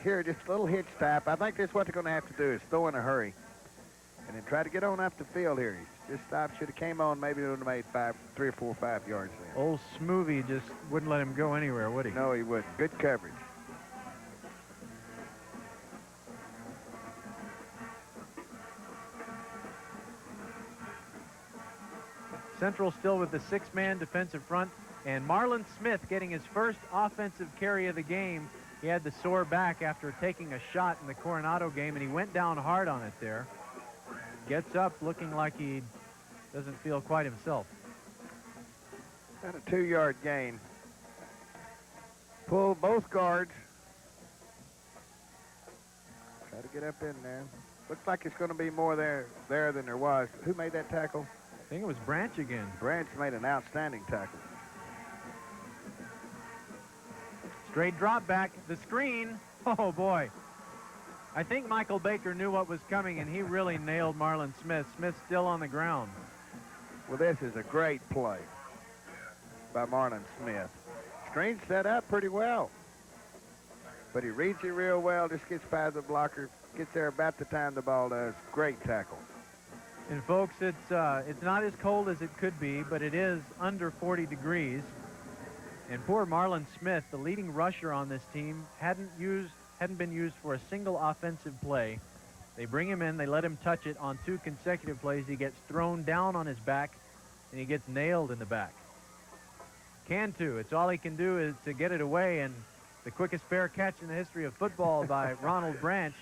Here, just a little hitch tap. I think that's what they're going to have to do, is throw in a hurry. And then try to get on up the field here. He just stopped, should have came on, maybe it would have made 3 or 4 or 5 yards there. Old Smoothie just wouldn't let him go anywhere, would he? No, he wouldn't. Good coverage. Central still with the 6-man defensive front, and Marlon Smith getting his first offensive carry of the game. He had the sore back after taking a shot in the Coronado game, and he went down hard on it there. Gets up looking like he doesn't feel quite himself. And a 2-yard gain. Pull both guards. Try to get up in there. Looks like it's going to be more there than there was. Who made that tackle? I think it was Branch again. Branch made an outstanding tackle. Straight drop back, the screen. Oh boy. I think Michael Baker knew what was coming, and he really nailed Marlon Smith. Smith's still on the ground. Well, this is a great play by Marlon Smith. Screen set up pretty well, but he reads it real well, just gets past the blocker, gets there about the time the ball does. Great tackle. And folks, it's not as cold as it could be, but it is under 40 degrees. And poor Marlon Smith, the leading rusher on this team, hadn't been used for a single offensive play. They bring him in, they let him touch it on 2 consecutive plays. He gets thrown down on his back, and he gets nailed in the back. Cantu, it's all he can do is to get it away, and the quickest fair catch in the history of football by Ronald Branch.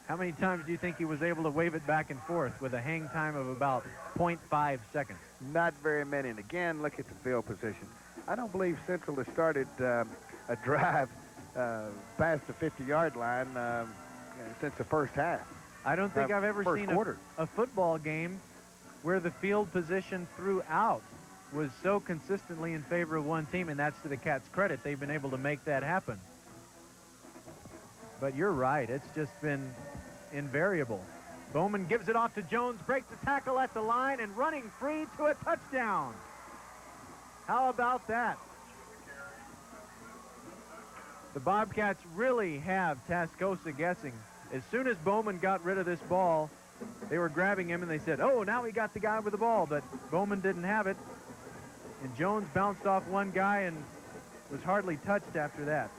How many times do you think he was able to wave it back and forth with a hang time of about 0.5 seconds? Not very many. And again, look at the field position. I don't believe Central has started a drive past the 50-yard line since the first half. I don't think I've ever seen a football game where the field position throughout was so consistently in favor of one team, and that's to the Cats' credit. They've been able to make that happen. But you're right, it's just been invariable. Bowman gives it off to Jones, breaks the tackle at the line, and running free to a touchdown. How about that? The Bobcats really have Tascosa guessing. As soon as Bowman got rid of this ball, they were grabbing him, and they said, oh, now we got the guy with the ball, but Bowman didn't have it. And Jones bounced off one guy and was hardly touched after that.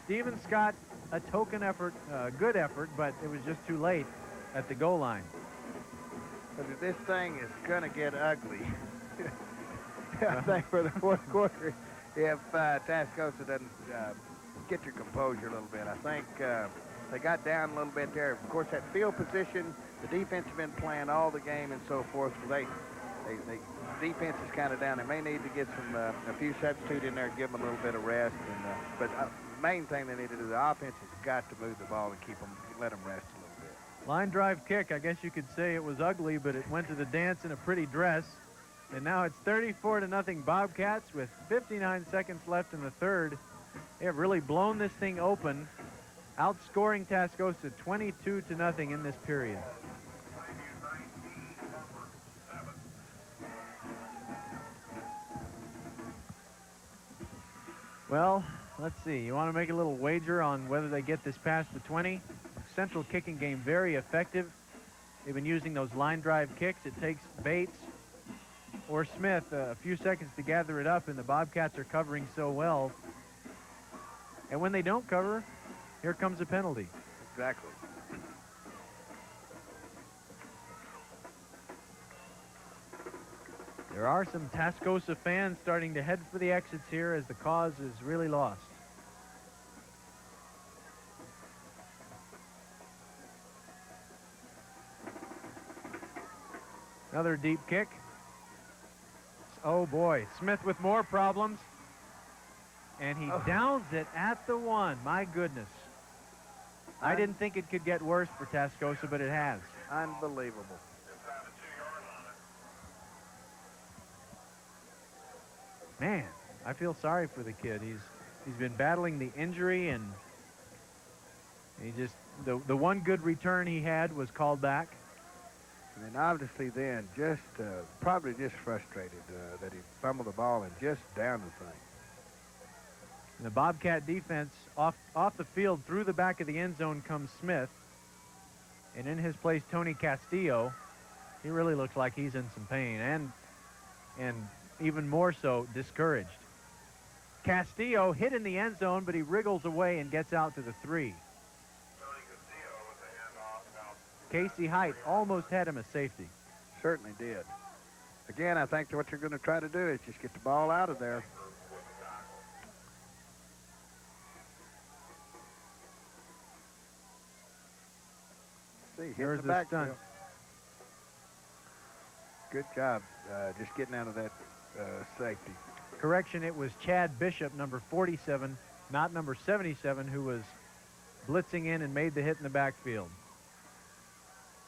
Steven Scott, a token effort, good effort, but it was just too late at the goal line. But this thing is going to get ugly. I think for the fourth quarter, if Tascosa doesn't get your composure a little bit. I think they got down a little bit there. Of course, that field position, the defense has been playing all the game and so forth. The defense is kind of down. They may need to get a few substitute in there, give them a little bit of rest. But the main thing they need to do, the offense has got to move the ball and let them rest a little bit. Line drive kick, I guess you could say it was ugly, but it went to the dance in a pretty dress. And now it's 34-0 Bobcats with 59 seconds left in the third. They have really blown this thing open, outscoring Tascosa 22-0 in this period. Well, let's see. You want to make a little wager on whether they get this past the 20? Central kicking game very effective. They've been using those line drive kicks. It takes Bates or Smith a few seconds to gather it up, and the Bobcats are covering so well. And when they don't cover, here comes a penalty. Exactly. There are some Tascosa fans starting to head for the exits here as the cause is really lost. Another deep kick. Oh boy, Smith with more problems. And he downs it at the 1. My goodness. I didn't think it could get worse for Tascosa, but it has. Unbelievable. Man, I feel sorry for the kid. He's been battling the injury, and he just the one good return he had was called back. And then obviously then just probably just frustrated that he fumbled the ball and just downed the thing. And the Bobcat defense off the field through the back of the end zone comes Smith, and in his place Tony Castillo. He really looks like he's in some pain and even more so discouraged. Castillo hit in the end zone, but he wriggles away and gets out to the 3. Casey Height almost had him a safety. Certainly did. Again, I think what you're going to try to do is just get the ball out of there. See, Here's hit the the backfield. stunt. Good job just getting out of that safety. Correction, it was Chad Bishop, number 47, not number 77, who was blitzing in and made the hit in the backfield.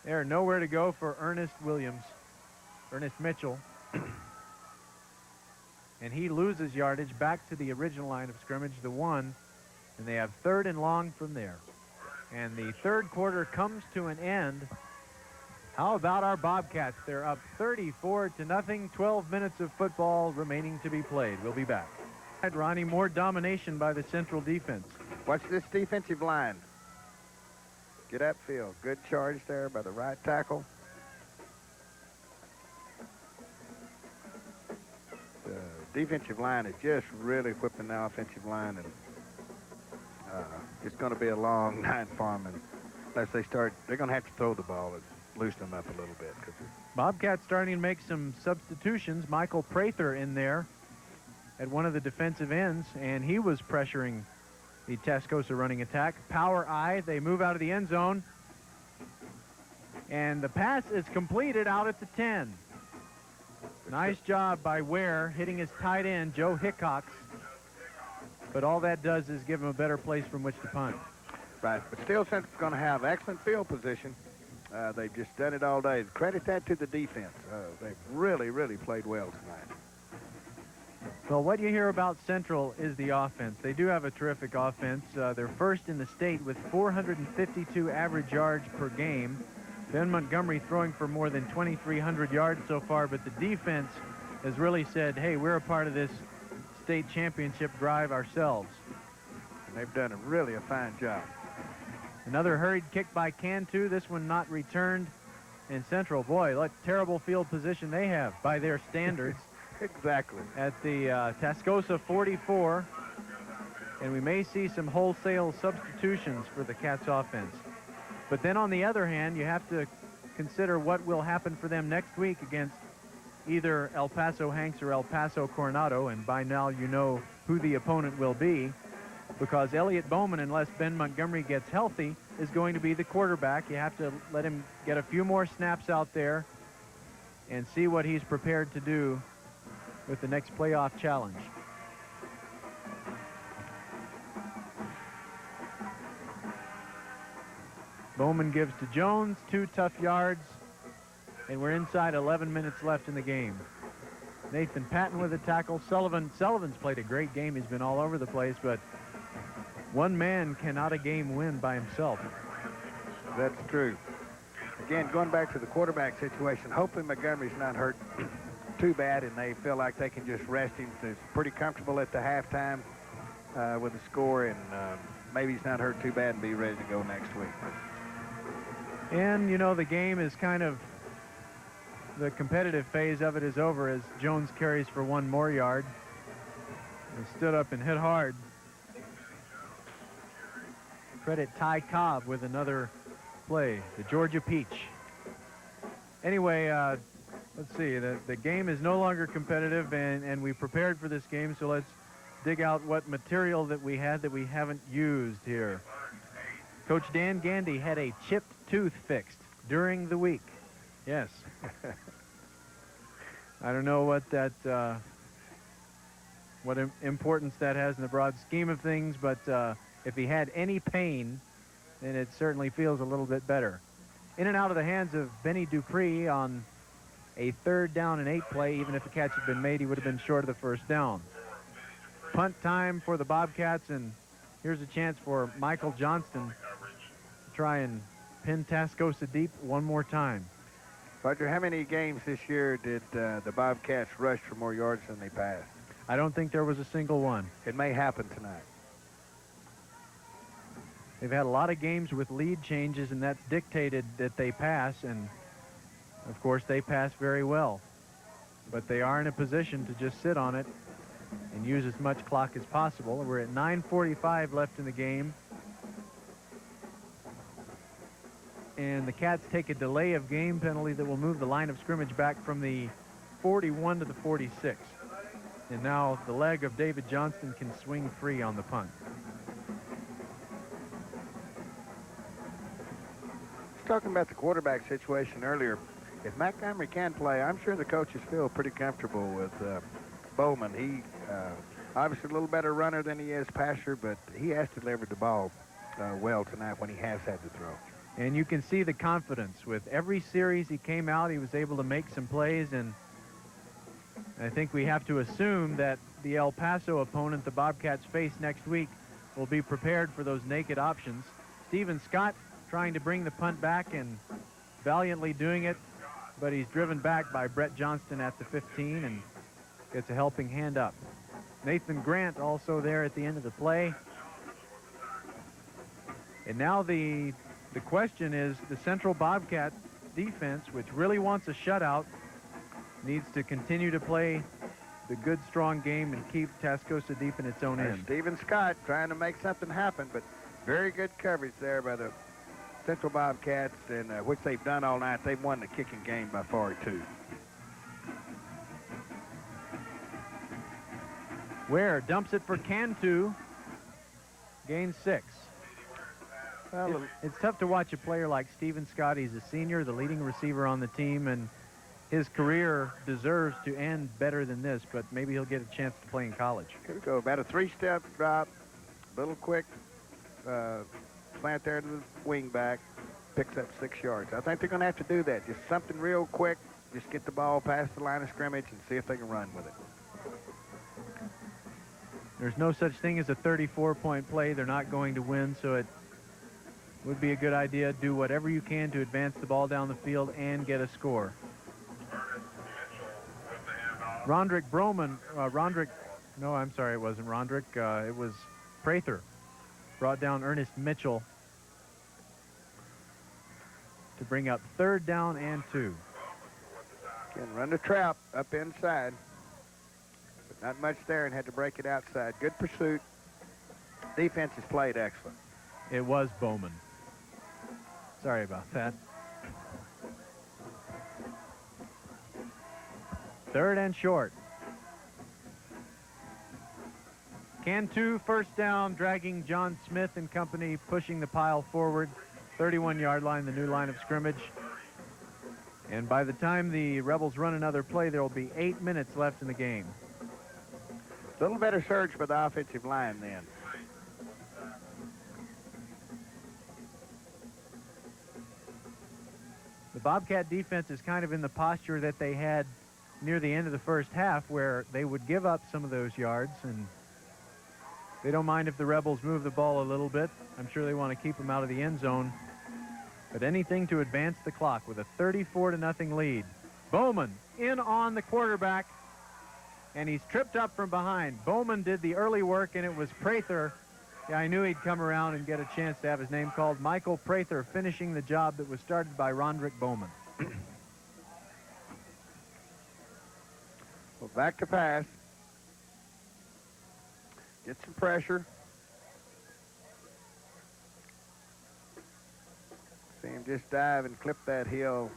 There, nowhere to go for Ernest Mitchell. And he loses yardage back to the original line of scrimmage, the 1, and they have 3rd and long from there. And the 3rd quarter comes to an end. How about our Bobcats? They're up 34-0, 12 minutes of football remaining to be played. We'll be back. Ronnie, more domination by the Central defense. Watch this defensive line. Get upfield. Good charge there by the right tackle. The defensive line is just really whipping the offensive line, and it's going to be a long night for them. And unless they're going to have to throw the ball and loosen them up a little bit. Bobcats starting to make some substitutions. Michael Prather in there at one of the defensive ends, and he was pressuring the Tascosa running attack. Power eye, they move out of the end zone, and the pass is completed out at the 10. Nice job by Ware hitting his tight end, Joe Hickox, but all that does is give him a better place from which to punt. Right, but still Central's going to have excellent field position. They've just done it all day. Credit that to the defense. They've really, really played well tonight. Well, what you hear about Central is the offense. They do have a terrific offense. They're first in the state with 452 average yards per game. Ben Montgomery throwing for more than 2,300 yards so far, but the defense has really said, hey, we're a part of this state championship drive ourselves. And they've done really a fine job. Another hurried kick by Cantu, this one not returned. And Central, boy, what terrible field position they have by their standards. Exactly. At the Tascosa 44, and we may see some wholesale substitutions for the Cats offense. But then on the other hand, you have to consider what will happen for them next week against either El Paso Hanks or El Paso Coronado, and by now you know who the opponent will be, because Elliot Bowman, unless Ben Montgomery gets healthy, is going to be the quarterback. You have to let him get a few more snaps out there and see what he's prepared to do with the next playoff challenge. Bowman gives to Jones, 2 tough yards, and we're inside 11 minutes left in the game. Nathan Patton with a tackle. Sullivan's played a great game. He's been all over the place, but one man cannot a game win by himself. That's true. Again, going back to the quarterback situation, hopefully Montgomery's not hurt too bad, and they feel like they can just rest him. He's pretty comfortable at the halftime with the score, and maybe he's not hurt too bad and be ready to go next week. And, you know, the game is kind of, the competitive phase of it is over as Jones carries for 1 more yard. He stood up and hit hard. Credit Ty Cobb with another play, the Georgia Peach. Anyway, let's see, the game is no longer competitive, and we prepared for this game, so let's dig out what material that we had that we haven't used here. Coach Dan Gandy had a chipped tooth fixed during the week. Yes. I don't know what that, what importance that has in the broad scheme of things, but if he had any pain, then it certainly feels a little bit better. In and out of the hands of Benny Dupree on a 3rd down and 8 play. Even if the catch had been made, he would have been short of the 1st down. Punt time for the Bobcats, and here's a chance for Michael Johnston to try and pin Tascosa deep one more time. Roger, how many games this year did the Bobcats rush for more yards than they passed? I don't think there was a single one. It may happen tonight. They've had a lot of games with lead changes, and that's dictated that they pass, and of course they pass very well. But they are in a position to just sit on it and use as much clock as possible. We're at 9:45 left in the game. And the Cats take a delay of game penalty that will move the line of scrimmage back from the 41 to the 46. And now the leg of David Johnston can swing free on the punt. Talking about the quarterback situation earlier, if Montgomery can play, I'm sure the coaches feel pretty comfortable with Bowman. He obviously a little better runner than he is passer, but he has delivered the ball well tonight when he has had to throw. And you can see the confidence. With every series he came out, he was able to make some plays, and I think we have to assume that the El Paso opponent the Bobcats face next week will be prepared for those naked options. Stephen Scott trying to bring the punt back and valiantly doing it, but he's driven back by Brett Johnston at the 15 and gets a helping hand up. Nathan Grant also there at the end of the play. And now the question is, the Central Bobcat defense, which really wants a shutout, needs to continue to play the good, strong game and keep Tascosa deep in its own end. Stephen Scott trying to make something happen, but very good coverage there by the Central Bobcats, and which they've done all night. They've won the kicking game by far, too. Ware dumps it for Cantu. Gains 6. Well, it's tough to watch a player like Stephen Scott. He's a senior, the leading receiver on the team, and his career deserves to end better than this, but maybe he'll get a chance to play in college. Here we go, about a 3-step drop, little quick slant there to the wing back, picks up 6 yards. I think they're going to have to do that. Just something real quick, just get the ball past the line of scrimmage and see if they can run with it. There's no such thing as a 34-point play. They're not going to win, so it would be a good idea. Do whatever you can to advance the ball down the field and get a score. Rondrick Broman, no, I'm sorry, it wasn't Rondrick. It was Prather. Brought down Ernest Mitchell to bring up 3rd down and 2. Can run the trap up inside, but not much there, and had to break it outside. Good pursuit. Defense has played excellent. It was Bowman. Sorry about that. 3rd and short. Cantu, 1st down, dragging John Smith and company, pushing the pile forward. 31-yard line, the new line of scrimmage. And by the time the Rebels run another play, there will be 8 minutes left in the game. A little better surge by the offensive line then. The Bobcat defense is kind of in the posture that they had near the end of the first half, where they would give up some of those yards, and they don't mind if the Rebels move the ball a little bit. I'm sure they want to keep them out of the end zone, but anything to advance the clock with a 34-0 lead. Bowman in on the quarterback, and he's tripped up from behind. Bowman did the early work, and it was Prather. Yeah, I knew he'd come around and get a chance to have his name called. Michael Prather finishing the job that was started by Rondrick Bowman. Well, back to pass. Get some pressure. See him just dive and clip that hill.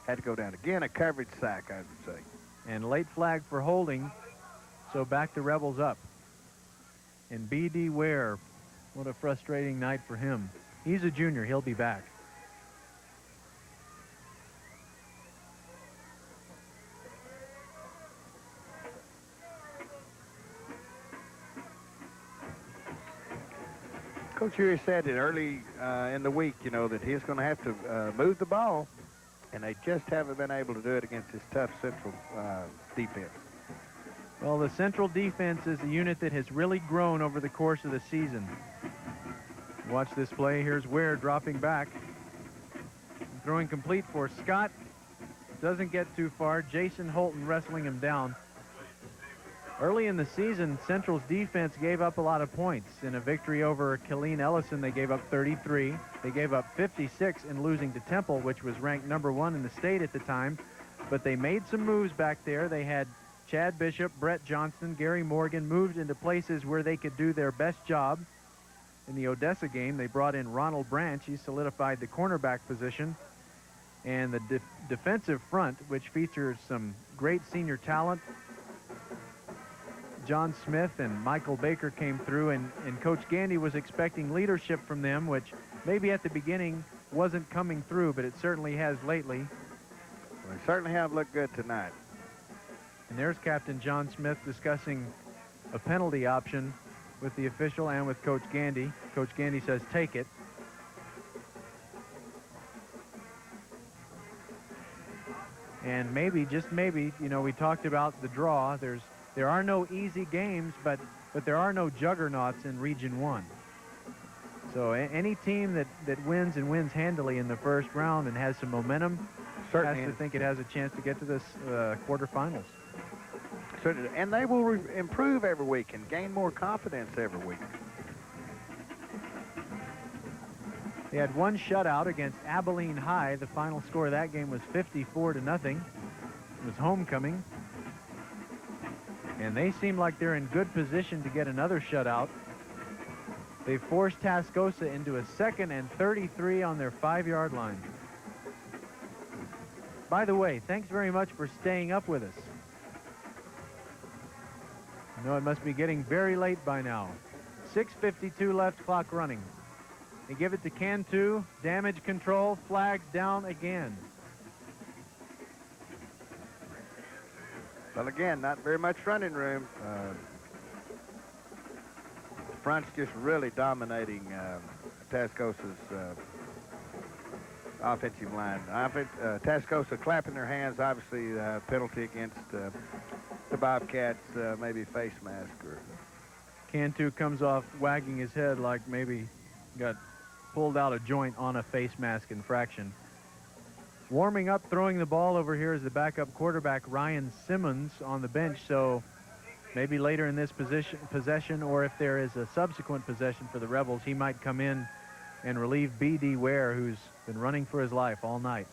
Had to go down. Again, a coverage sack, I would say. And late flag for holding, so back the Rebels up. And B.D. Ware, what a frustrating night for him. He's a junior. He'll be back. Coach Uri said it early in the week, you know, that he's going to have to move the ball, and they just haven't been able to do it against this tough Central defense. Well, the Central defense is a unit that has really grown over the course of the season. Watch this play. Here's Ware dropping back. Throwing complete for Scott. Doesn't get too far. Jason Holton wrestling him down. Early in the season, Central's defense gave up a lot of points. In a victory over Killeen Ellison, they gave up 33. They gave up 56 in losing to Temple, which was ranked #1 in the state at the time. But they made some moves back there. They had Chad Bishop, Brett Johnston, Gary Morgan moved into places where they could do their best job. in the Odessa game, they brought in Ronald Branch. He solidified the cornerback position. And the defensive front, which features some great senior talent. John Smith and Michael Baker came through, and Coach Gandy was expecting leadership from them, which maybe at the beginning wasn't coming through, but it certainly has lately. Well, they certainly have looked good tonight. And there's Captain John Smith discussing a penalty option with the official and with Coach Gandy. Coach Gandy says, take it. And maybe, just maybe, you know, we talked about the draw. There are no easy games, but there are no juggernauts in Region 1. So any team that wins and wins handily in the first round and has some momentum Certainly has to think it has a chance to get to this quarterfinals. Certainly, and they will improve every week and gain more confidence every week. They had one shutout against Abilene High. The final score of that game was 54-0. It was homecoming. And they seem like they're in good position to get another shutout. They forced Tascosa into a 2nd and 33 on their 5-yard line. By the way, thanks very much for staying up with us. I know it must be getting very late by now. 6:52 left, clock running. They give it to Cantu. Damage control. Flags down again. Well, again, not very much running room. The front's just really dominating Tascosa's offensive line. Tascosa clapping their hands, obviously penalty against the Bobcats, maybe face mask. Or Cantu comes off wagging his head like maybe got pulled out a joint on a face mask infraction. Warming up, throwing the ball over here is the backup quarterback, Ryan Simmons, on the bench. So maybe later in this possession, or if there is a subsequent possession for the Rebels, he might come in and relieve B.D. Ware, who's been running for his life all night.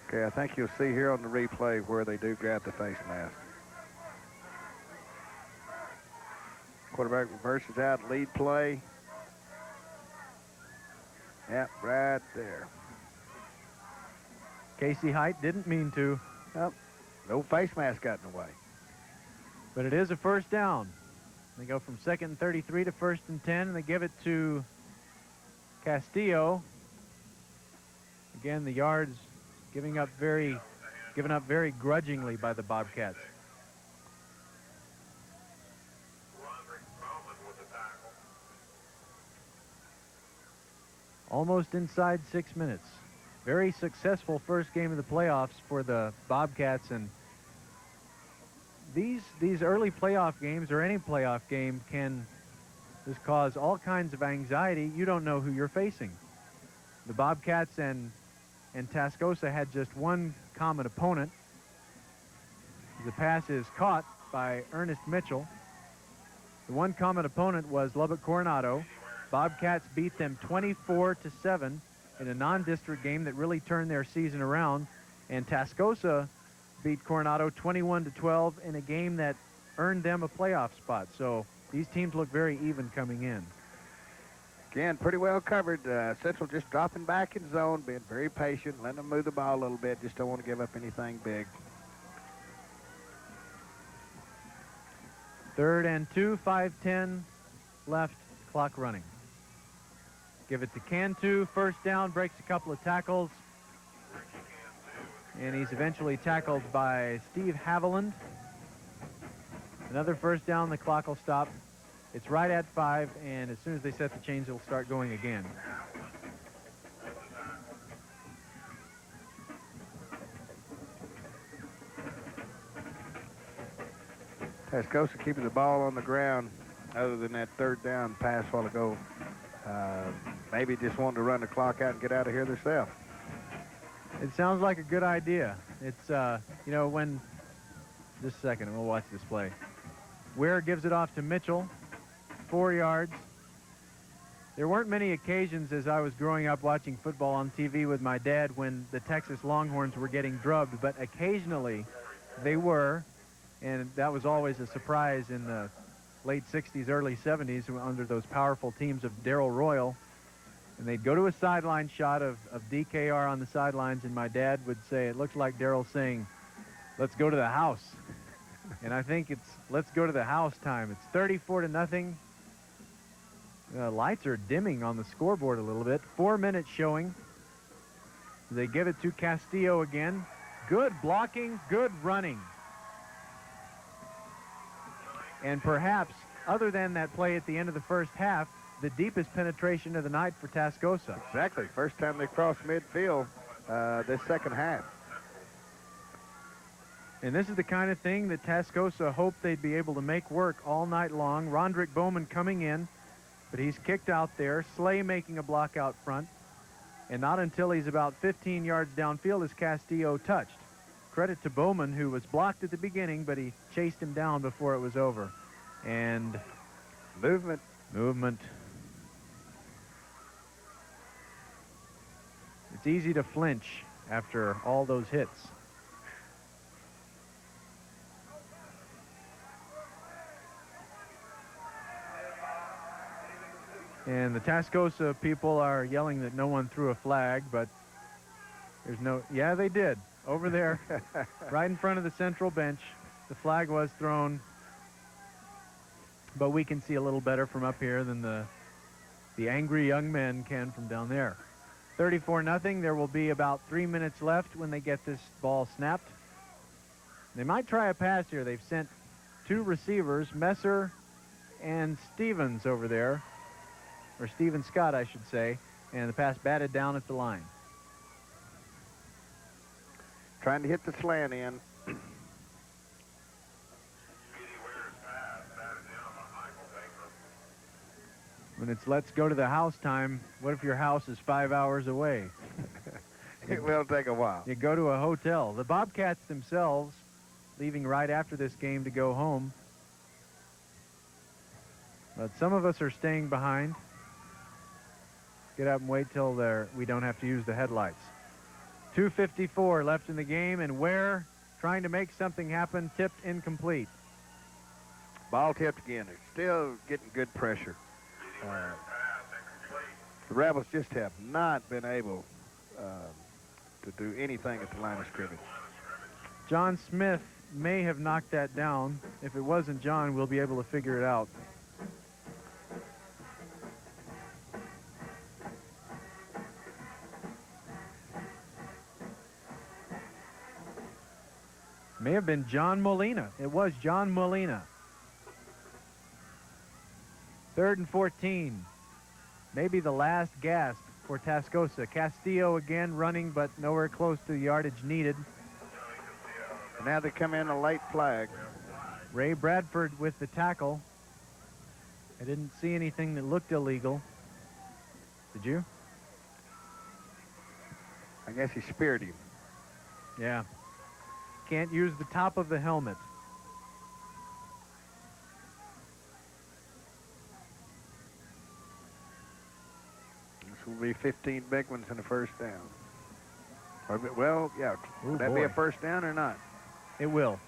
Okay, I think you'll see here on the replay where they do grab the face mask. Quarterback reverses out, lead play. Yep, right there. Casey Height didn't mean to. Yep, no face mask got in the way. But it is a first down. They go from 2nd and 33 to 1st and 10, and they give it to Castillo. Again, the yards given up very grudgingly by the Bobcats. Almost inside 6 minutes. Very successful first game of the playoffs for the Bobcats, and these early playoff games, or any playoff game, can just cause all kinds of anxiety. You don't know who you're facing. The Bobcats and Tascosa had just one common opponent. The pass is caught by Ernest Mitchell. The one common opponent was Lubbock Coronado. Bobcats beat them 24-7 in a non-district game that really turned their season around. And Tascosa beat Coronado 21-12 in a game that earned them a playoff spot. So these teams look very even coming in. Again, pretty well covered. Central just dropping back in zone, being very patient, letting them move the ball a little bit. Just don't want to give up anything big. 3rd and 2, 5:10 left, clock running. Give it to Cantu, first down, breaks a couple of tackles. And he's eventually tackled by Steve Haviland. Another first down, the clock will stop. It's right at 5, and as soon as they set the chains, it'll start going again. Tascosa keeping the ball on the ground other than that 3rd down pass a while ago. Maybe just wanted to run the clock out and get out of here themselves. It sounds like a good idea. It's, you know, when, just a second, we'll watch this play. Ware gives it off to Mitchell, 4 yards. There weren't many occasions as I was growing up watching football on TV with my dad when the Texas Longhorns were getting drubbed, but occasionally they were, and that was always a surprise in the late 60s, early 70s under those powerful teams of Darrell Royal. And they'd go to a sideline shot of DKR on the sidelines, and my dad would say, it looks like Darrell saying, let's go to the house. And I think it's let's go to the house time. It's 34-0. Lights are dimming on the scoreboard a little bit. 4 minutes showing. They give it to Castillo again. Good blocking, good running. And perhaps, other than that play at the end of the first half, the deepest penetration of the night for Tascosa. Exactly. First time they crossed midfield this second half. And this is the kind of thing that Tascosa hoped they'd be able to make work all night long. Rondrick Bowman coming in, but he's kicked out there. Slay making a block out front. And not until he's about 15 yards downfield is Castillo touched. Credit to Bowman, who was blocked at the beginning, but he chased him down before it was over. And movement. It's easy to flinch after all those hits. And the Tascosa people are yelling that no one threw a flag, but there's no, yeah, they did. Over there, right in front of the central bench, the flag was thrown, but we can see a little better from up here than the angry young men can from down there. 34-0. There will be about 3 minutes left when they get this ball snapped. They might try a pass here. They've sent two receivers, Messer and Stevens over there, or Steven Scott, I should say, and the pass batted down at the line. Trying to hit the slant in. When it's let's go to the house time, what if your house is 5 hours away? It will take a while. You go to a hotel. The Bobcats themselves, leaving right after this game to go home. But some of us are staying behind. Get up and wait till we don't have to use the headlights. 2:54 left in the game, and Ware trying to make something happen, tipped incomplete. Ball tipped again. They're still getting good pressure. The Rebels just have not been able to do anything at the line of scrimmage. John Smith may have knocked that down. If it wasn't John, we'll be able to figure it out. May have been John Molina. It was John Molina. 3rd and 14. Maybe the last gasp for Tascosa. Castillo again running, but nowhere close to the yardage needed. Now they come in a late flag. Ray Bradford with the tackle. I didn't see anything that looked illegal. Did you? I guess he speared him. Yeah. Can't use the top of the helmet. This will be 15 big ones in the first down. Well, yeah. Ooh, Would that be boy. a first down or not? It will.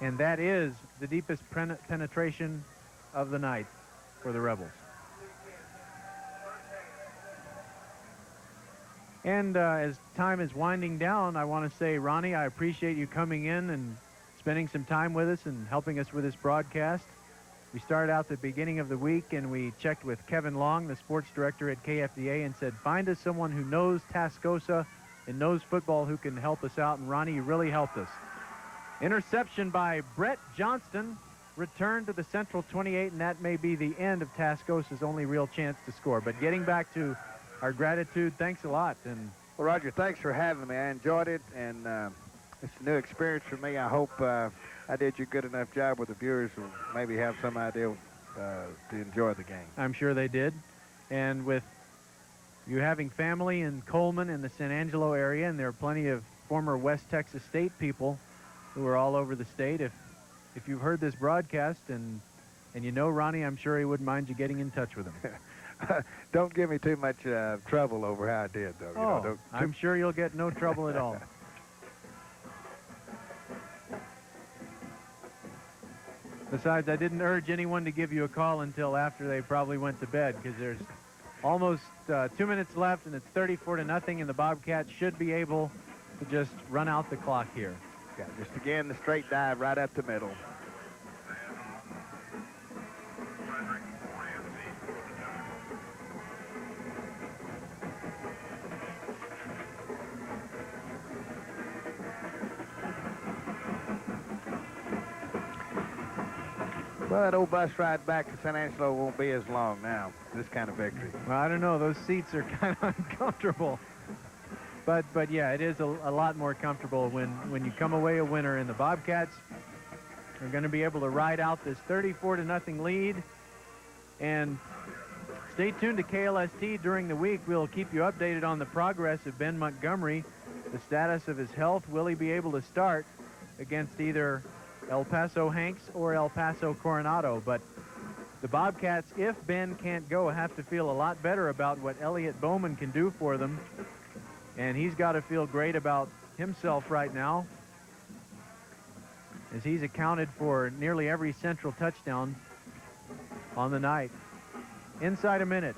And that is the deepest penetration of the night for the Rebels. And as time is winding down, I want to say, Ronnie, I appreciate you coming in and spending some time with us and helping us with this broadcast. We started out the beginning of the week, and we checked with Kevin Long, the sports director at KFDA, and said, find us someone who knows Tascosa and knows football who can help us out. And, Ronnie, you really helped us. Interception by Brett Johnston, return to the Central 28, and that may be the end of Tascosa's only real chance to score. But getting back to our gratitude, thanks a lot. And well, Roger, thanks for having me. I enjoyed it, and it's a new experience for me. I hope I did you a good enough job with the viewers who maybe have some idea to enjoy the game. I'm sure they did. And with you having family in Coleman and the San Angelo area, and there are plenty of former West Texas State people who are all over the state. If you've heard this broadcast and you know Ronnie, I'm sure he wouldn't mind you getting in touch with him. Don't give me too much trouble over how I did, though. Oh, you know, I'm sure you'll get no trouble at all. Besides, I didn't urge anyone to give you a call until after they probably went to bed, because there's almost 2 minutes left, and it's 34-0, and the Bobcats should be able to just run out the clock here. Yeah, just again, the straight dive right up the middle. Well, that old bus ride back to San Angelo won't be as long now, this kind of victory. Well, I don't know. Those seats are kind of uncomfortable. But yeah, it is a lot more comfortable when you come away a winner. And the Bobcats are going to be able to ride out this 34-0 lead. And stay tuned to KLST during the week. We'll keep you updated on the progress of Ben Montgomery, the status of his health. Will he be able to start against either El Paso Hanks or El Paso Coronado? But the Bobcats, if Ben can't go, have to feel a lot better about what Elliott Bowman can do for them. And he's got to feel great about himself right now, as he's accounted for nearly every Central touchdown on the night. Inside a minute.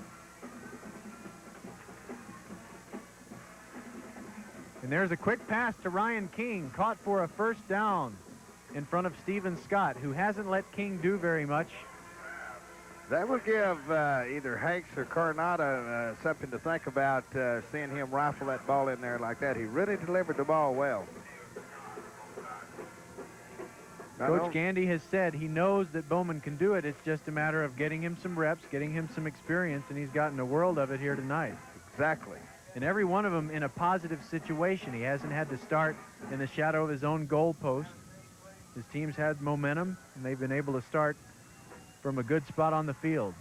And there's a quick pass to Ryan King, caught for a first down in front of Steven Scott, who hasn't let King do very much. That will give either Hanks or Coronado something to think about, seeing him rifle that ball in there like that. He really delivered the ball well. Coach Gandy has said he knows that Bowman can do it. It's just a matter of getting him some reps, getting him some experience, and he's gotten a world of it here tonight. Exactly. And every one of them in a positive situation. He hasn't had to start in the shadow of his own goal post. His team's had momentum, and they've been able to start from a good spot on the field.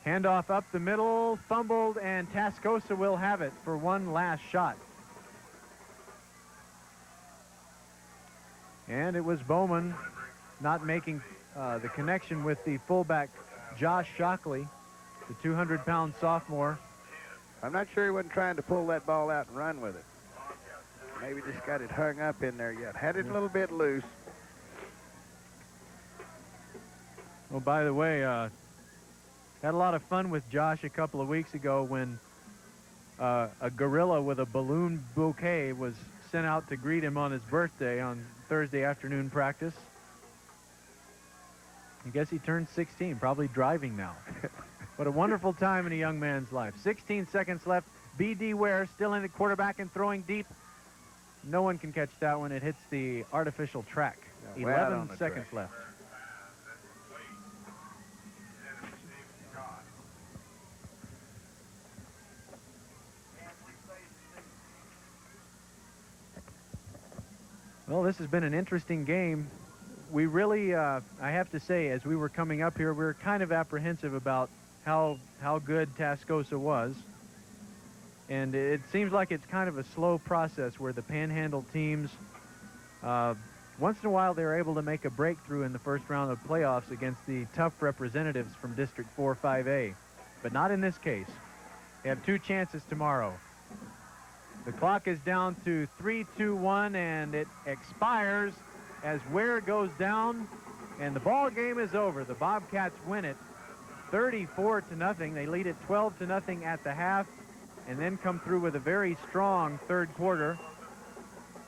Handoff up the middle, fumbled, and Tascosa will have it for one last shot. And it was Bowman not making the connection with the fullback, Josh Shockley, the 200-pound sophomore. I'm not sure he wasn't trying to pull that ball out and run with it. Maybe just got it hung up in there yet. Had it a little bit loose. Oh, by the way, had a lot of fun with Josh a couple of weeks ago when a gorilla with a balloon bouquet was sent out to greet him on his birthday on Thursday afternoon practice. I guess he turned 16, probably driving now. What a wonderful time in a young man's life. 16 seconds left. B.D. Ware still in at quarterback and throwing deep. No one can catch that one. It hits the artificial track. Yeah, right 11 seconds left. Well, this has been an interesting game. We really, I have to say, as we were coming up here, we were kind of apprehensive about how good Tascosa was. And it seems like it's kind of a slow process where the Panhandle teams, once in a while, they're able to make a breakthrough in the first round of playoffs against the tough representatives from District 4-5A. But not in this case. They have two chances tomorrow. The clock is down to 3-2-1, and it expires as Ware goes down, and the ball game is over. The Bobcats win it 34-0. They lead it 12-0 at the half, and then come through with a very strong third quarter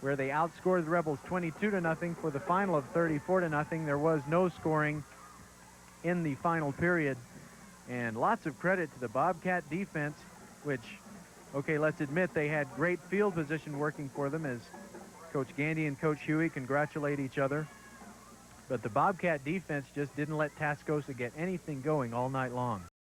where they outscored the Rebels 22-0 for the final of 34-0. There was no scoring in the final period, and lots of credit to the Bobcat defense, which, okay, let's admit they had great field position working for them, as Coach Gandy and Coach Huey congratulate each other. But the Bobcat defense just didn't let Tascosa get anything going all night long.